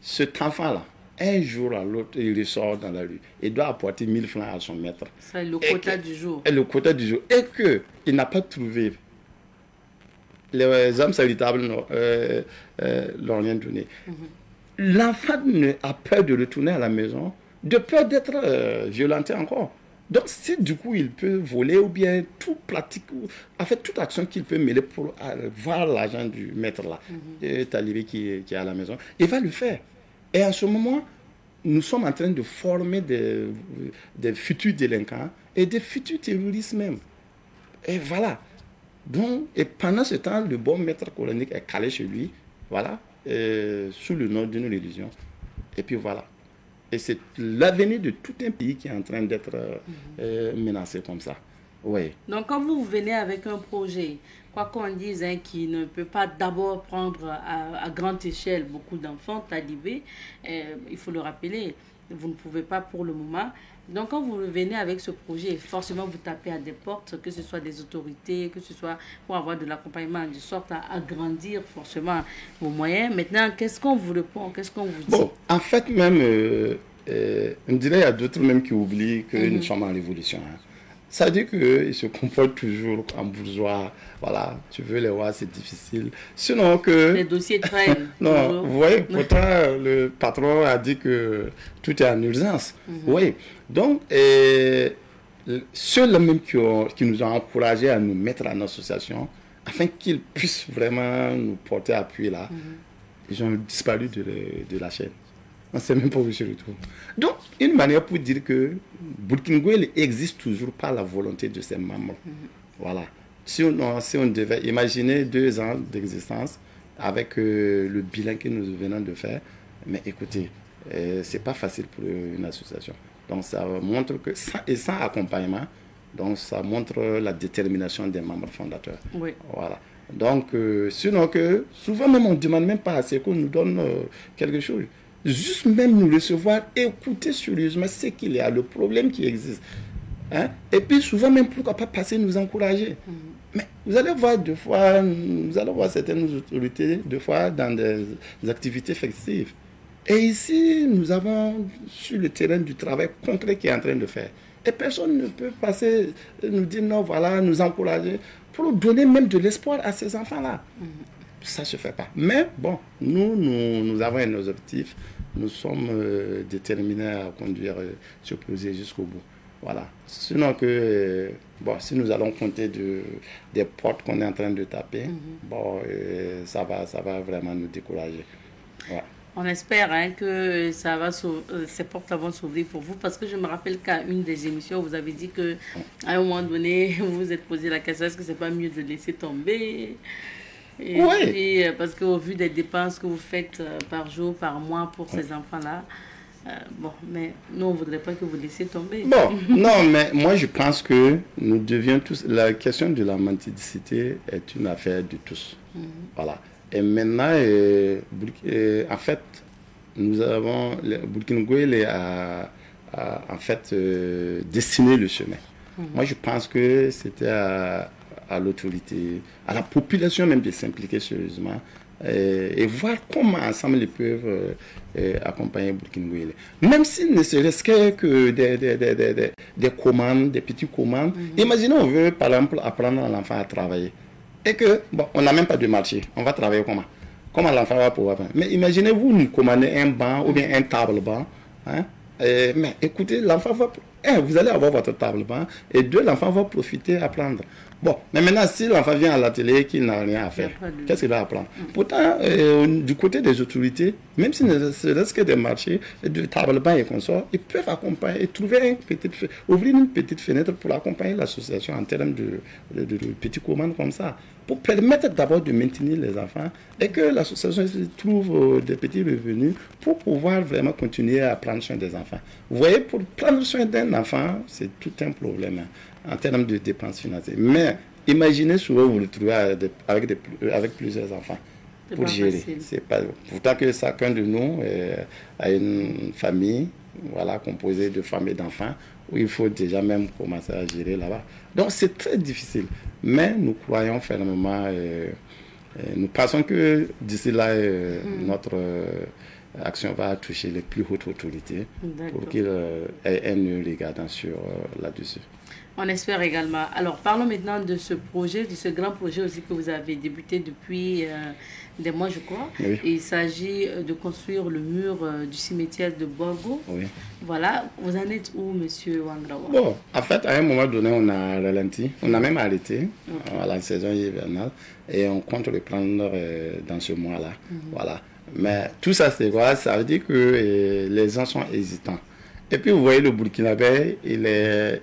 Cet enfant-là, un jour à l'autre, il ressort dans la rue. Il doit apporter 1000 francs à son maître. C'est le quota du jour. Et le quota du jour. Et qu'il n'a pas trouvé. Les hommes charitables l'ont rien donné. L'enfant a peur de retourner à la maison, de peur d'être violenté encore. Donc, si du coup il peut voler ou bien tout pratique, en fait, toute action qu'il peut mêler pour voir l'argent du maître là, talibé qui est à la maison, il va le faire. Et en ce moment, nous sommes en train de former des futurs délinquants et des futurs terroristes même. Et voilà. Donc, et pendant ce temps, le bon maître coranique est calé chez lui, voilà, sous le nom d'une religion. Et puis voilà. Et c'est l'avenir de tout un pays qui est en train d'être menacé comme ça. Oui. Donc, quand vous venez avec un projet, quoi qu'on dise, hein, qui ne peut pas d'abord prendre à grande échelle beaucoup d'enfants talibés, il faut le rappeler, vous ne pouvez pas pour le moment. Donc, quand vous venez avec ce projet, forcément, vous tapez à des portes, que ce soit des autorités, que ce soit pour avoir de l'accompagnement, de sorte à agrandir forcément vos moyens. Maintenant, qu'est-ce qu'on vous répond? Qu'est-ce qu'on vous dit? Bon, en fait, même, on dirait qu'il y a d'autres même qui oublient que nous sommes en révolution. Hein. Ça veut dire qu'ils se comportent toujours en bourgeois. Voilà, tu veux les voir, c'est difficile. Sinon que... Les dossiers traînent. Non, toujours. vous voyez, pourtant, le patron a dit que tout est en urgence. Oui, donc, ceux-là même qui nous ont encouragés à nous mettre en association, afin qu'ils puissent vraiment nous porter appui là, ils ont disparu de la chaîne. On ne sait même pas où ils se retrouvent. Donc, une manière pour dire que Burkina Faso existe toujours par la volonté de ses membres. Voilà. Si on devait imaginer 2 ans d'existence avec le bilan que nous venons de faire, mais écoutez, ce n'est pas facile pour une association. Donc, ça montre que, sans accompagnement, donc ça montre la détermination des membres fondateurs. Oui. Voilà. Donc, sinon que, souvent même, on ne demande même pas à ce qu'on nous donne quelque chose. Juste même nous recevoir, écouter sérieusement ce qu'il y a, le problème qui existe. Hein? Et puis souvent même, pourquoi pas passer nous encourager. Mais vous allez voir deux fois, nous allons voir certaines autorités, deux fois dans des activités festives. Et ici, nous avons sur le terrain du travail concret qui est en train de faire. Et personne ne peut passer, nous dire non, voilà, nous encourager, pour donner même de l'espoir à ces enfants-là. Ça ne se fait pas. Mais bon, nous avons un objectif. Nous sommes déterminés à conduire ce projet jusqu'au bout. Voilà. Sinon que, bon, si nous allons compter des portes qu'on est en train de taper, bon, ça va vraiment nous décourager. Ouais. On espère hein, que ces portes vont s'ouvrir pour vous, parce que je me rappelle qu'à une des émissions, vous avez dit qu'à un moment donné, vous vous êtes posé la question, est-ce que c'est pas mieux de laisser tomber? Et oui. puis, parce qu'au vu des dépenses que vous faites par jour, par mois pour ces enfants-là, bon, mais nous, on ne voudrait pas que vous laissiez tomber. Bon, non, mais moi, je pense que nous devions tous... La question de la mendicité est une affaire de tous. Voilà. Et maintenant, en fait, nous avons... Burkina Faso a en fait dessiné le chemin. Moi, je pense que c'était à l'autorité, à la population même de s'impliquer sérieusement et voir comment ensemble ils peuvent accompagner Burkina Faso. Même s'il ne serait-ce que des commandes, des petites commandes. Imaginez, on veut par exemple apprendre à l'enfant à travailler. Et que, bon, on n'a même pas de marché. On va travailler comment? Comment l'enfant va pouvoir faire? Mais imaginez-vous nous commander un banc ou bien un table-banc. Hein? Mais écoutez, l'enfant va... vous allez avoir votre table-banc, et deux, l'enfant va profiter à apprendre. Bon, mais maintenant, si l'enfant vient à l'atelier qu'il n'a rien à faire, qu'est-ce qu'il va apprendre? Pourtant, du côté des autorités, même s'il ne reste que des marchés, de table-banc et consorts, ils peuvent accompagner, trouver ouvrir une petite fenêtre pour accompagner l'association en termes de petits commandes comme ça, pour permettre d'abord de maintenir les enfants et que l'association trouve des petits revenus pour pouvoir vraiment continuer à prendre soin des enfants. Vous voyez, pour prendre soin d'un enfant, c'est tout un problème en termes de dépenses financières. Mais imaginez souvent vous le trouvez avec plusieurs enfants pour gérer. C'est pas, pourtant que chacun de nous a une famille, voilà, composée de femmes et d'enfants, où il faut déjà même commencer à gérer là-bas. Donc c'est très difficile. Mais nous croyons fermement, nous pensons que d'ici là, notre action va toucher les plus hautes autorités pour qu'ils aient un regard sur là-dessus. On espère également. Alors, parlons maintenant de ce projet, de ce grand projet aussi que vous avez débuté depuis des mois, je crois. Oui. Il s'agit de construire le mur du cimetière de Borgo. Oui. Voilà. Vous en êtes où, monsieur Wangrawa? Bon, en fait, à un moment donné, on a ralenti. On a même arrêté à la saison hivernale et on compte reprendre dans ce mois-là. Voilà. Mais tout ça, c'est quoi? Ça veut dire que les gens sont hésitants. Et puis, vous voyez, le Burkinabé, il est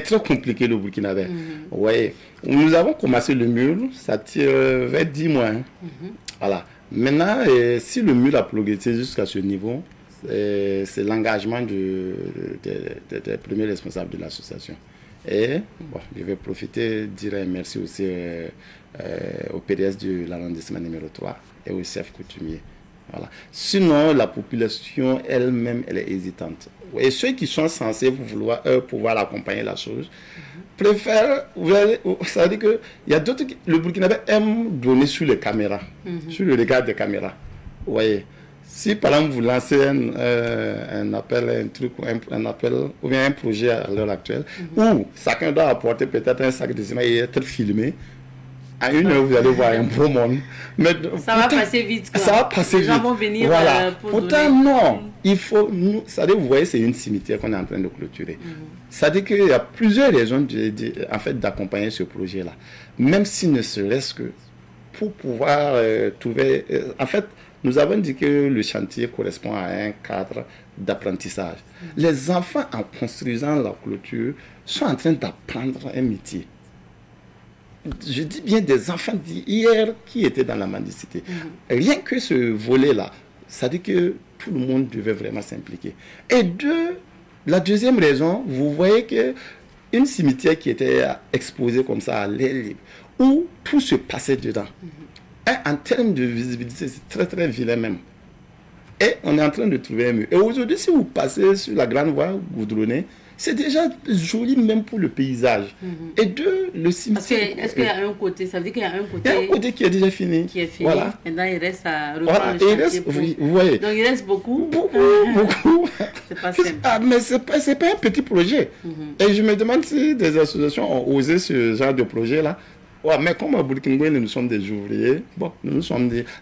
très compliqué, le Burkinabé. Vous voyez, nous avons commencé le mur, ça tire vers 10 mois. Voilà. Maintenant, si le mur a progressé jusqu'à ce niveau, c'est l'engagement des premiers responsables de l'association. Et bon, je vais profiter de dire merci aussi au PDS de l'arrondissement numéro 3 et au chef coutumier. Voilà. Sinon, la population elle-même, elle est hésitante. Et ceux qui sont censés pouvoir accompagner la chose, préfèrent, ça veut dire que il y a d'autres qui, le Burkinabé aime donner sur les caméras, sur le regard des caméras. Vous voyez, si par exemple vous lancez un appel, un truc, un appel ou bien un projet à l'heure actuelle, où chacun doit apporter peut-être un sac de ciment et être filmé, à une heure, vous allez voir un beau monde. Mais ça va passer vite. Quoi. Ça va passer vite. Les gens vont venir pour pourtant, donner. non. Il faut... C'est-à-dire, vous voyez, c'est une cimetière qu'on est en train de clôturer. C'est-à-dire qu'il y a plusieurs raisons en fait, d'accompagner ce projet-là. Même si ne serait-ce que pour pouvoir trouver... en fait, nous avons dit que le chantier correspond à un cadre d'apprentissage. Les enfants, en construisant la clôture, sont en train d'apprendre un métier. Je dis bien des enfants d'hier qui étaient dans la mendicité. Rien que ce volet-là, ça dit que tout le monde devait vraiment s'impliquer. Et la deuxième raison, vous voyez qu'une cimetière qui était exposée comme ça à l'air libre, où tout se passait dedans. Et en termes de visibilité, c'est très très vilain même. Et on est en train de trouver un mur. Et aujourd'hui, si vous passez sur la grande voie goudronnée, c'est déjà joli même pour le paysage. Et le cimetière... Est-ce qu'il y a un côté, ça veut dire qu'il y a un côté... Il y a un côté qui est déjà fini. Qui est fini. Voilà. Maintenant, il reste à reprendre le chantier. Vous voyez. Donc, il reste beaucoup. Beaucoup. C'est pas simple. Mais c'est pas un petit projet. Et je me demande si des associations ont osé ce genre de projet-là. Ouais, mais comme à Burkinabé, nous sommes des ouvriers, bon,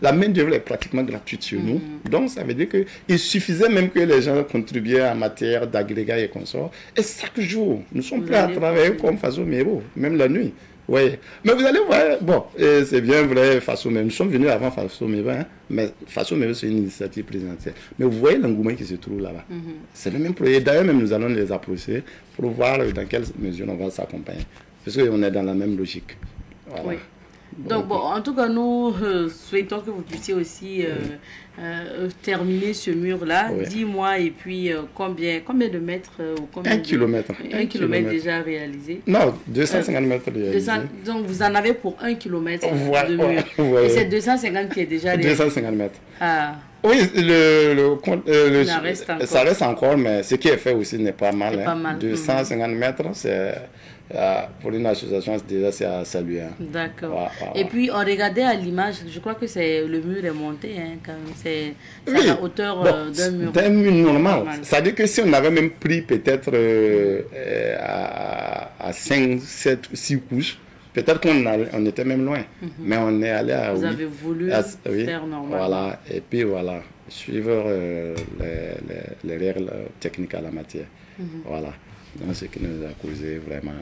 la main-d'œuvre est pratiquement gratuite chez nous. Donc, ça veut dire qu'il suffisait même que les gens contribuaient en matière d'agrégats et consorts. Et chaque jour, nous sommes prêts à travailler comme Faso Mero, même la nuit. Oui. Mais vous allez voir, bon, c'est bien vrai, Faso Mero. Nous sommes venus avant Faso Mero, mais Faso Mero, c'est une initiative présidentielle. Mais vous voyez l'engouement qui se trouve là-bas. C'est le même projet. D'ailleurs, même nous allons les approcher pour voir dans quelle mesure on va s'accompagner. Parce qu'on est dans la même logique. Voilà. Oui. Donc, bon, en tout cas, nous souhaitons que vous puissiez aussi terminer ce mur-là. 10 mois et puis combien de mètres Un kilomètre. Un kilomètre déjà réalisé. Non, 250 mètres réalisés. Donc, vous en avez pour 1 kilomètre de mur. Ouais. Et c'est 250 qui est déjà réalisé. 250 mètres. Ah. Oui, ça reste encore, mais ce qui est fait aussi n'est pas mal. Pas mal. 250 mètres, c'est... pour une association, déjà c'est à saluer. D'accord. Et puis on regardait à l'image, je crois que le mur est monté, quand même. C'est à la hauteur d'un mur. D'un mur normal. C'est-à-dire que si on avait même pris peut-être à 5, 7, 6 couches, peut-être qu'on était même loin. Mais on est allé à... Vous avez voulu faire normal. Voilà. Et puis voilà. suivre les règles techniques à la matière. Voilà, donc ce qui nous a causé vraiment...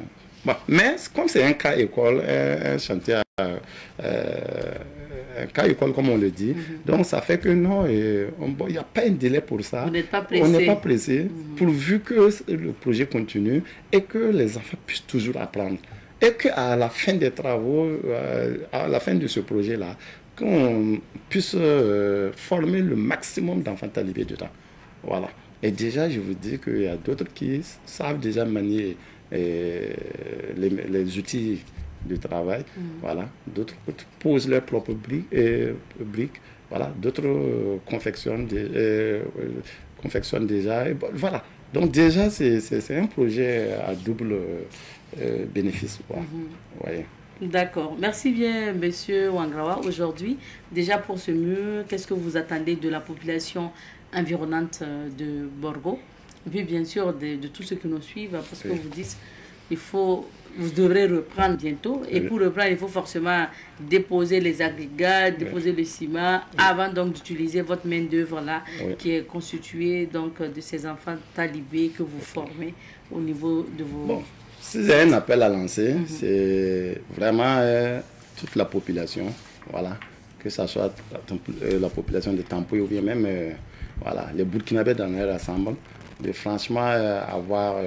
Bon, mais comme c'est un cas école, un chantier, un cas école comme on le dit, donc ça fait que non, il n'y a pas un délai pour ça. Vous n'êtes pas pressé. On n'est pas pressé, pourvu que le projet continue et que les enfants puissent toujours apprendre. Et qu'à la fin des travaux, à la fin de ce projet-là, qu'on puisse former le maximum d'enfants talibés dedans. Voilà. Et déjà, je vous dis qu'il y a d'autres qui savent déjà manier les outils de travail. Voilà. D'autres posent leurs propres briques. Voilà. D'autres confectionnent déjà. Et bon, voilà. Donc déjà, c'est un projet à double bénéfice. Voyez. D'accord. Merci bien, monsieur Wangrawa. Aujourd'hui, déjà pour ce mur, qu'est-ce que vous attendez de la population environnante de Borgo? Et puis, bien sûr, de tous ceux qui nous suivent, parce que vous dites, vous devrez reprendre bientôt. Et pour reprendre, il faut forcément déposer les agrégats, déposer le ciment, avant donc d'utiliser votre main-d'œuvre là, qui est constituée donc de ces enfants talibés que vous formez au niveau de vos... Bon. Si j'ai un appel à lancer, c'est vraiment toute la population, voilà, que ce soit la population de Tampoy ou bien même voilà, les Burkinabés dans leur ensemble, de franchement avoir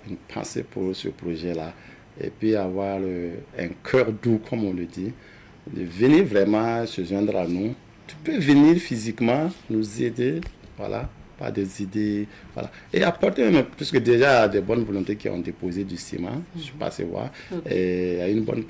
une pensée pour ce projet-là et puis avoir un cœur doux, comme on le dit, de venir vraiment se joindre à nous. Tu peux venir physiquement nous aider, voilà, par des idées, voilà. Et apporter, puisque déjà il y a des bonnes volontés qui ont déposé du ciment, je suis passé voir, et il y a une bonne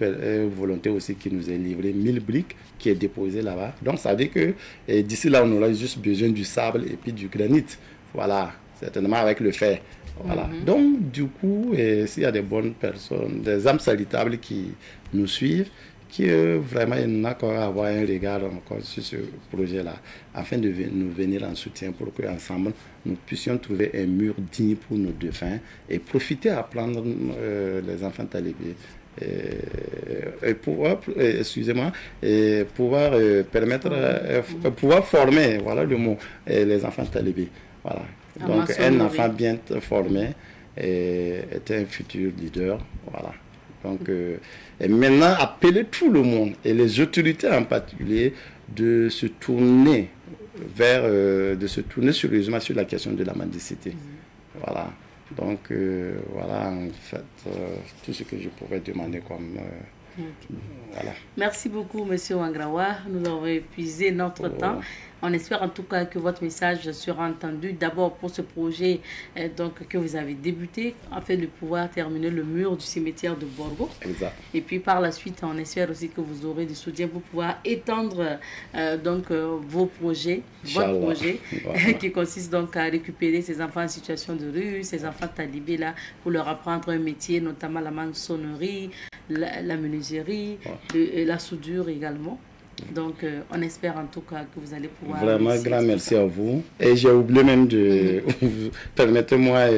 volonté aussi qui nous est livrée, 1000 briques qui est déposée là-bas. Donc ça veut dire que d'ici là, on aura juste besoin du sable et puis du granit, voilà, certainement avec le fer. Voilà. Donc du coup, s'il y a des bonnes personnes, des âmes salutables qui nous suivent, qui vraiment n'ont avoir un regard encore sur ce projet-là, afin de nous venir en soutien pour qu'ensemble, nous puissions trouver un mur digne pour nos défunts et profiter à prendre les enfants talibés. Et pouvoir, excusez-moi, et pouvoir permettre, pouvoir former, voilà le mot, les enfants talibés. Voilà. Donc un enfant bien formé est un futur leader. Voilà. Donc, et maintenant, appeler tout le monde, et les autorités en particulier, de se tourner sérieusement sur la question de la mendicité. Voilà. Donc, voilà, en fait, tout ce que je pourrais demander comme... voilà. Merci beaucoup, monsieur Wangrawa. Nous avons épuisé notre temps. On espère en tout cas que votre message sera entendu d'abord pour ce projet donc, que vous avez débuté afin de pouvoir terminer le mur du cimetière de Borgo. Exact. Et puis par la suite, on espère aussi que vous aurez du soutien pour pouvoir étendre donc, vos projets, votre projet qui consiste donc à récupérer ces enfants en situation de rue, ces enfants talibés là, pour leur apprendre un métier, notamment la maçonnerie, la menuiserie, la soudure également. Donc, on espère en tout cas que vous allez pouvoir... Vraiment, grand merci à vous. Et j'ai oublié même de... Permettez-moi,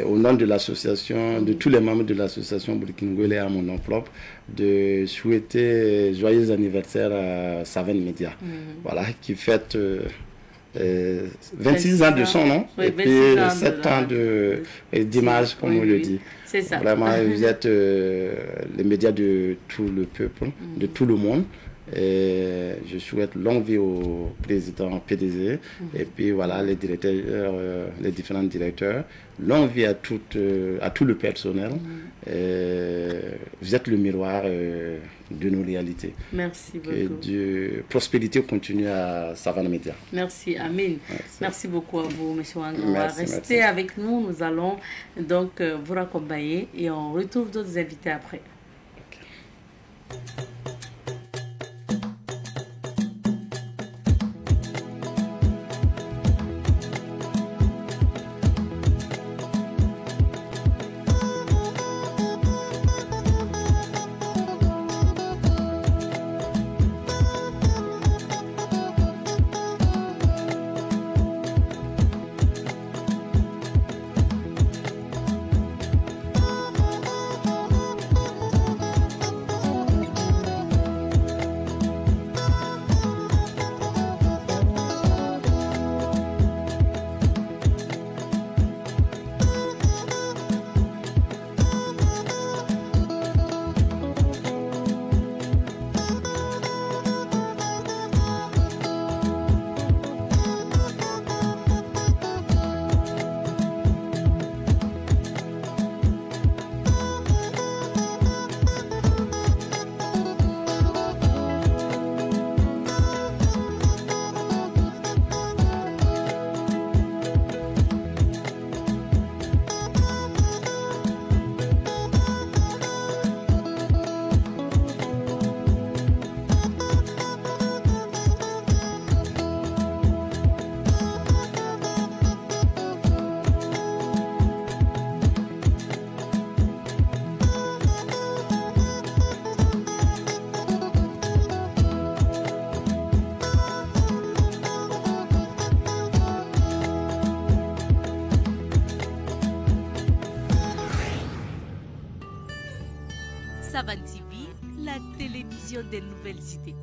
au nom de l'association, de tous les membres de l'association Burkingwele à mon nom propre, de souhaiter joyeux anniversaire à Saven Media, voilà, qui fête... 26 ans de son nom, et puis 7 ans d'image, comme on le dit. C'est ça. Vraiment, vous êtes les médias de tout le peuple, de tout le monde. Et je souhaite longue vie au président PDG et puis voilà les directeurs, les différents directeurs, longue vie à tout le personnel. Vous êtes le miroir de nos réalités. Merci beaucoup. Et de prospérité continue à Savannah Media. Merci, Amin. Merci beaucoup à vous, M. Wangrawa. Restez avec nous, nous allons donc vous raccompagner et on retrouve d'autres invités après. Okay. télévision des nouvelles idées.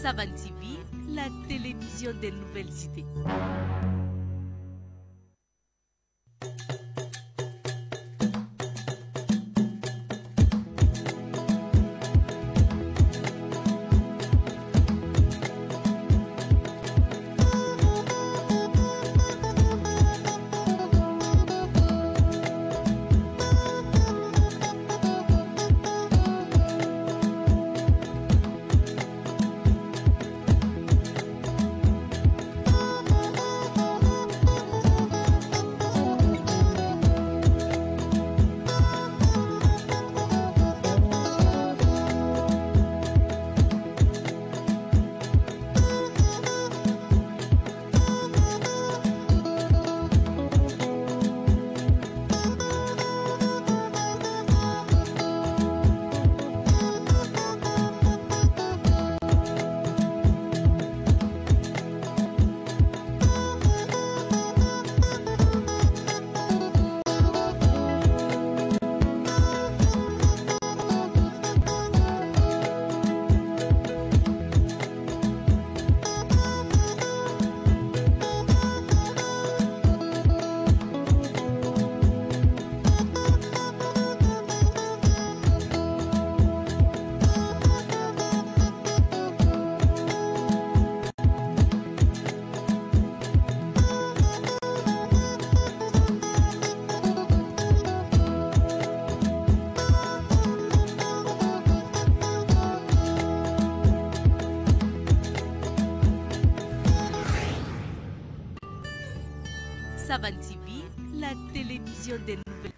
Savan TV, la télévision des nouvelles idées. Savan TV, la télévision des nouvelles.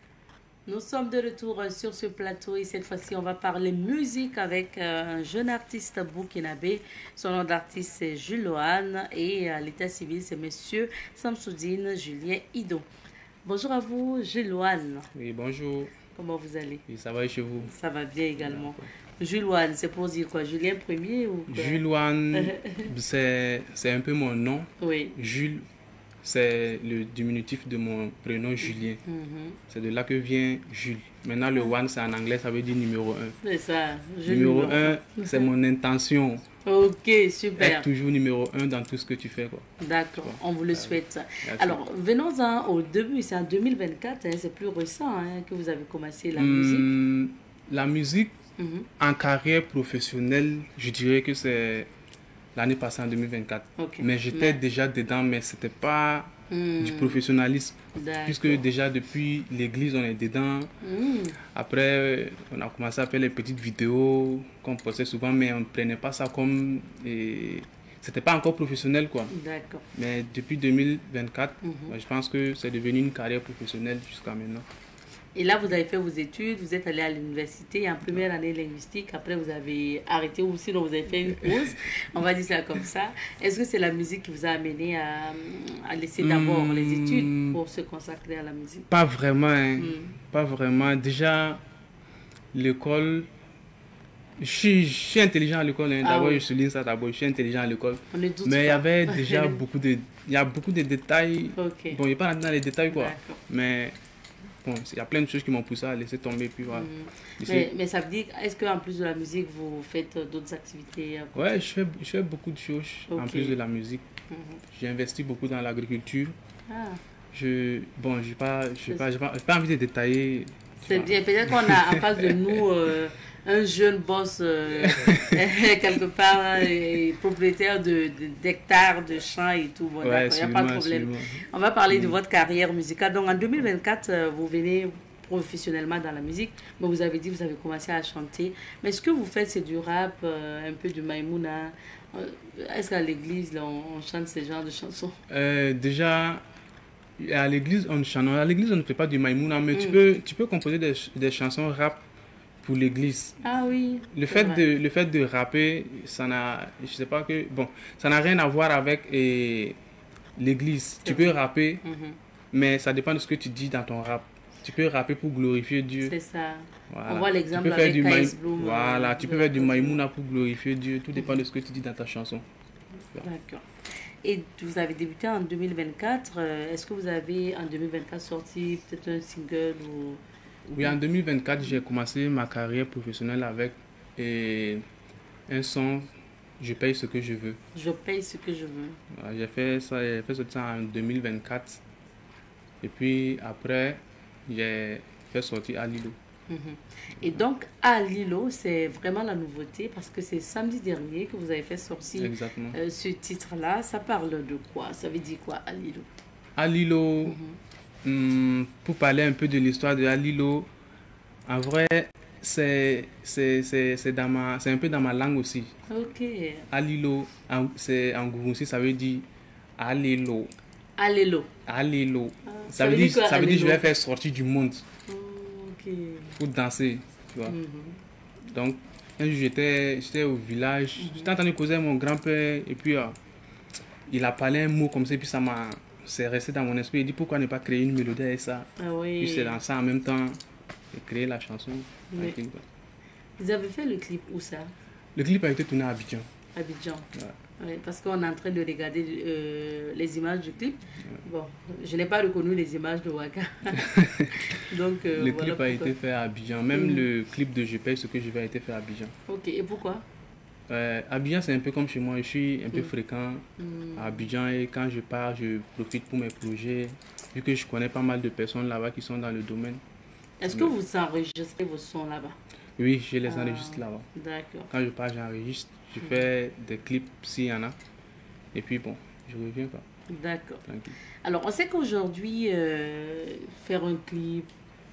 Nous sommes de retour sur ce plateau et cette fois-ci, on va parler musique avec un jeune artiste burkinabé. Son nom d'artiste, c'est Jules Lohan et à l'état civil, c'est Monsieur Samsoudine Julien Ido. Bonjour à vous, Jules Lohan. Oui, bonjour. Comment vous allez? Oui, ça va et chez vous? Ça va bien également. Jules Lohan, c'est pour dire quoi? Julien Premier ou quoi? Jules Lohan, c'est un peu mon nom. Oui. Jules, c'est le diminutif de mon prénom Julien. C'est de là que vient Jules. Maintenant, le one, c'est en anglais, ça veut dire numéro 1. C'est ça. Numéro 1, c'est mon intention. Ok, super. Être toujours numéro 1 dans tout ce que tu fais, quoi. D'accord, on vous le souhaite. Merci. Alors, venons-en au début, c'est en 2024, hein, c'est plus récent hein, que vous avez commencé la musique. La musique, en carrière professionnelle, je dirais que c'est l'année passée en 2024. Okay. Mais j'étais déjà dedans, mais ce n'était pas du professionnalisme. Puisque déjà depuis l'église, on est dedans. Après, on a commencé à faire les petites vidéos qu'on postait souvent, mais on ne prenait pas ça comme... C'était pas encore professionnel, quoi. D'accord. Mais depuis 2024, je pense que c'est devenu une carrière professionnelle jusqu'à maintenant. Et là, vous avez fait vos études, vous êtes allé à l'université en première année linguistique. Après, vous avez arrêté ou sinon vous avez fait une pause. On va dire ça comme ça. Est-ce que c'est la musique qui vous a amené à laisser d'abord les études pour se consacrer à la musique? Pas vraiment, hein. Pas vraiment. Déjà, l'école... Je suis intelligent à l'école. Hein. D'abord, je souligne ça d'abord. Je suis intelligent à l'école. Mais il y avait déjà beaucoup de détails. Okay. Bon, il n'y a pas dans les détails, quoi. Mais bon, il y a plein de choses qui m'ont poussé à laisser tomber. Puis voilà. Mais ça veut dire, est-ce qu'en plus de la musique, vous faites d'autres activités? Ouais, je fais beaucoup de choses en plus de la musique. J'ai investi beaucoup dans l'agriculture. Bon, j'ai pas envie de détailler. C'est bien. Peut-être qu'on a en face de nous un jeune boss quelque part, propriétaire d'hectares de champs et tout. Bon, ouais, il n'y a pas de problème. On va parler de votre carrière musicale. Donc en 2024, vous venez professionnellement dans la musique, mais vous avez dit que vous avez commencé à chanter. Mais ce que vous faites, c'est du rap, un peu du Maïmouna. Est-ce qu'à l'église, là, on chante ce genre de chansons? Déjà, à l'église, on chante. À l'église, on ne fait pas du Maïmouna, mais tu peux composer des chansons rap pour l'église. Ah oui. Le fait de rapper, ça n'a, je sais pas que, bon, ça n'a rien à voir avec l'église. Tu peux rapper, mais ça dépend de ce que tu dis dans ton rap. Tu peux rapper pour glorifier Dieu. C'est ça. Voilà. On voit l'exemple avec Kaïs Bloom. Voilà, tu peux faire du Maïmouna pour glorifier Dieu. Tout dépend de ce que tu dis dans ta chanson. D'accord. Et vous avez débuté en 2024. Est-ce que vous avez en 2024 sorti peut-être un single ou... Oui, en 2024, j'ai commencé ma carrière professionnelle avec un son « Je paye ce que je veux ». Je paye ce que je veux. Voilà, j'ai fait ça en 2024. Et puis après, j'ai fait sortir Alilo. Et donc, Alilo, c'est vraiment la nouveauté parce que c'est samedi dernier que vous avez fait sortir ce titre-là. Ça parle de quoi? Ça veut dire quoi, Alilo? Alilo, pour parler un peu de l'histoire de Alilo, en vrai, c'est un peu dans ma langue aussi. Ok. Alilo, c'est en Gouroussi, ça veut dire Alilo. Alilo. Alilo. Ça veut dire je vais faire sortir du monde. Ok. Pour danser, tu vois. Donc, un jour, j'étais au village, j'étais en train de causer avec mon grand-père, et puis il a parlé un mot comme ça, et puis c'est resté dans mon esprit. Il dit pourquoi ne pas créer une mélodie avec ça. Ah oui. Puis c'est dans ça en même temps, et créer la chanson. Vous avez fait le clip où ça? Le clip a été tourné à Abidjan. Abidjan. Ouais. Ouais, parce qu'on est en train de regarder les images du clip. Bon, je n'ai pas reconnu les images de Waka. Donc, le clip a été fait à Abidjan. Même le clip de Je paye ce que je vais a été fait à Abidjan. Ok, et pourquoi? Abidjan, c'est un peu comme chez moi. Je suis un peu fréquent à Abidjan et quand je pars, je profite pour mes projets. Vu que je connais pas mal de personnes là-bas qui sont dans le domaine. Est-ce que vous enregistrez vos sons là-bas? Oui, je les enregistre là-bas. D'accord. Quand je pars, j'enregistre. Je fais des clips s'il y en a. Et puis bon, je reviens pas. D'accord. Alors, on sait qu'aujourd'hui, faire un clip,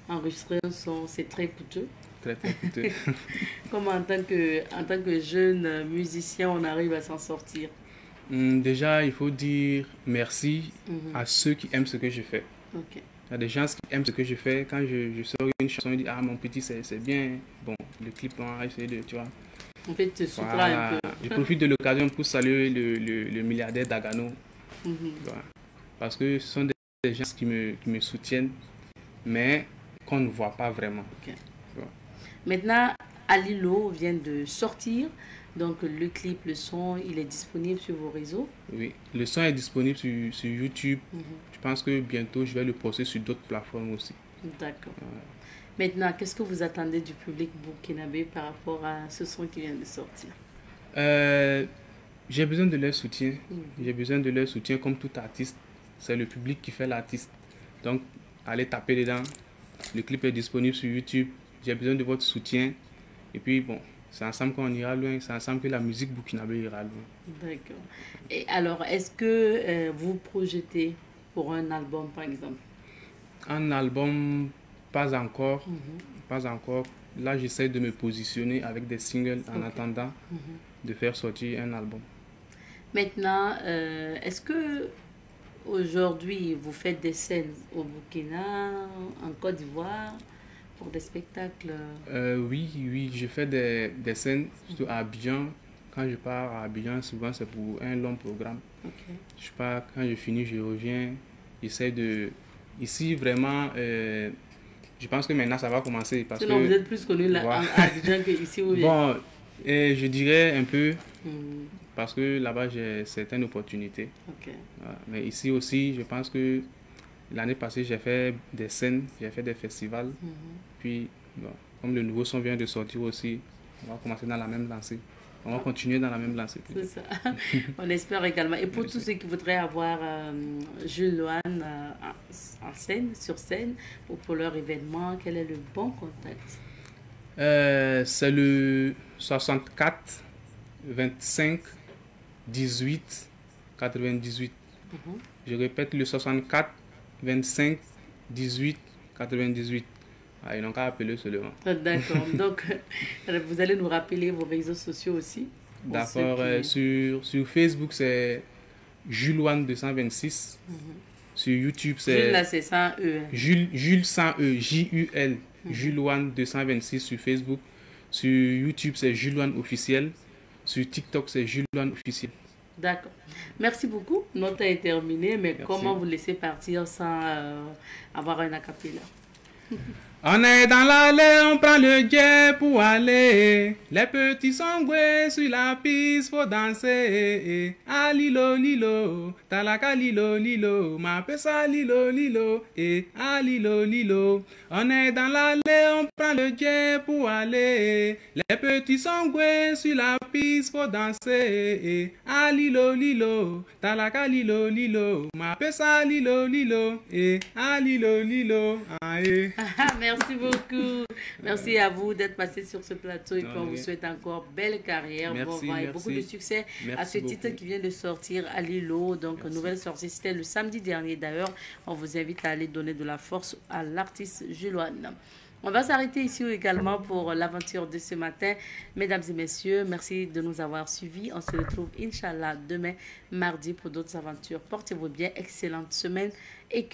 enregistrer un son, c'est très coûteux. Très, très coûteux. Comment en tant que jeune musicien, on arrive à s'en sortir? Déjà, il faut dire merci à ceux qui aiment ce que je fais. Ok. Il y a des gens qui aiment ce que je fais. Quand je sors une chanson, ils disent « Ah, mon petit, c'est bien. » Bon, le clip, on va essayer de, tu vois. En fait, tu souffles un peu. Je profite de l'occasion pour saluer le milliardaire Dagano. Voilà. Parce que ce sont des gens qui me soutiennent, mais qu'on ne voit pas vraiment. Okay. Voilà. Maintenant, Alilo vient de sortir. Donc, le clip, le son, il est disponible sur vos réseaux? Oui, le son est disponible sur YouTube. Je pense que bientôt, je vais le poster sur d'autres plateformes aussi. D'accord. Maintenant, qu'est-ce que vous attendez du public burkinabé par rapport à ce son qui vient de sortir? J'ai besoin de leur soutien. J'ai besoin de leur soutien comme tout artiste. C'est le public qui fait l'artiste. Donc, allez taper dedans. Le clip est disponible sur YouTube. J'ai besoin de votre soutien. Et puis, bon, c'est ensemble qu'on ira loin. C'est ensemble que la musique burkinabé ira loin. D'accord. Et alors, est-ce que vous projetez pour un album, par exemple? Un album, pas encore. Pas encore. Là, j'essaie de me positionner avec des singles en attendant de faire sortir un album. Maintenant, est-ce que aujourd'hui, vous faites des scènes au Burkina, en Côte d'Ivoire, pour des spectacles? Oui, je fais des scènes, surtout à Abidjan. Quand je pars à Abidjan, souvent c'est pour un long programme. Ok. Je pars, quand je finis, je reviens. J'essaie de... Ici, vraiment, je pense que maintenant ça va commencer. Parce Sinon, que, vous êtes plus connu là, voilà. à Abidjan qu'ici ou bien? Bon, je dirais un peu, parce que là-bas j'ai certaines opportunités. Ok. Voilà. Mais ici aussi, je pense que l'année passée, j'ai fait des scènes, j'ai fait des festivals. Puis, bon, comme le nouveau son vient de sortir aussi, on va commencer dans la même lancée. On va continuer dans la même lancée. C'est ça. On espère également. Et pour tous ceux qui voudraient avoir Jules Loane en scène, sur scène, ou pour leur événement, quel est le bon contact? C'est le 64 25 18 98. Je répète, le 64 25 18 98. Ah, ils n'ont qu'à appeler seulement. D'accord. Donc, vous allez nous rappeler vos réseaux sociaux aussi. D'accord. Sur Facebook, c'est Jules 226. Sur YouTube, c'est... Jules, là, c'est sans E. Jules sans E, J-U-L. Jules 226 sur Facebook. Sur YouTube, c'est Jules officiel. Sur TikTok, c'est Jules officiel. D'accord. Merci beaucoup. Notre temps est terminé, mais Merci. comment vous laisser partir sans avoir un acapella? On est dans l'allée, on prend le jet pour aller. Les petits sont goués sur la piste, faut danser. Ah lilo lilo, talaka lilo lilo, ma pesa lilo lilo, ah lilo lilo. On est dans l'allée, on prend le jet pour aller. Les petits sont goués sur la piste, faut danser. Ah lilo lilo, talaka lilo lilo, ma pesa lilo lilo, ah lilo lilo, ah Merci beaucoup. Merci à vous d'être passé sur ce plateau et puis on vous souhaite encore belle carrière, merci, bon vent et beaucoup de succès à ce titre qui vient de sortir à Lilo. Donc, nouvelle sortie, c'était le samedi dernier d'ailleurs. On vous invite à aller donner de la force à l'artiste Jules Loane. On va s'arrêter ici également pour l'aventure de ce matin. Mesdames et messieurs, merci de nous avoir suivis. On se retrouve, Inch'Allah, demain, mardi, pour d'autres aventures. Portez-vous bien, excellente semaine et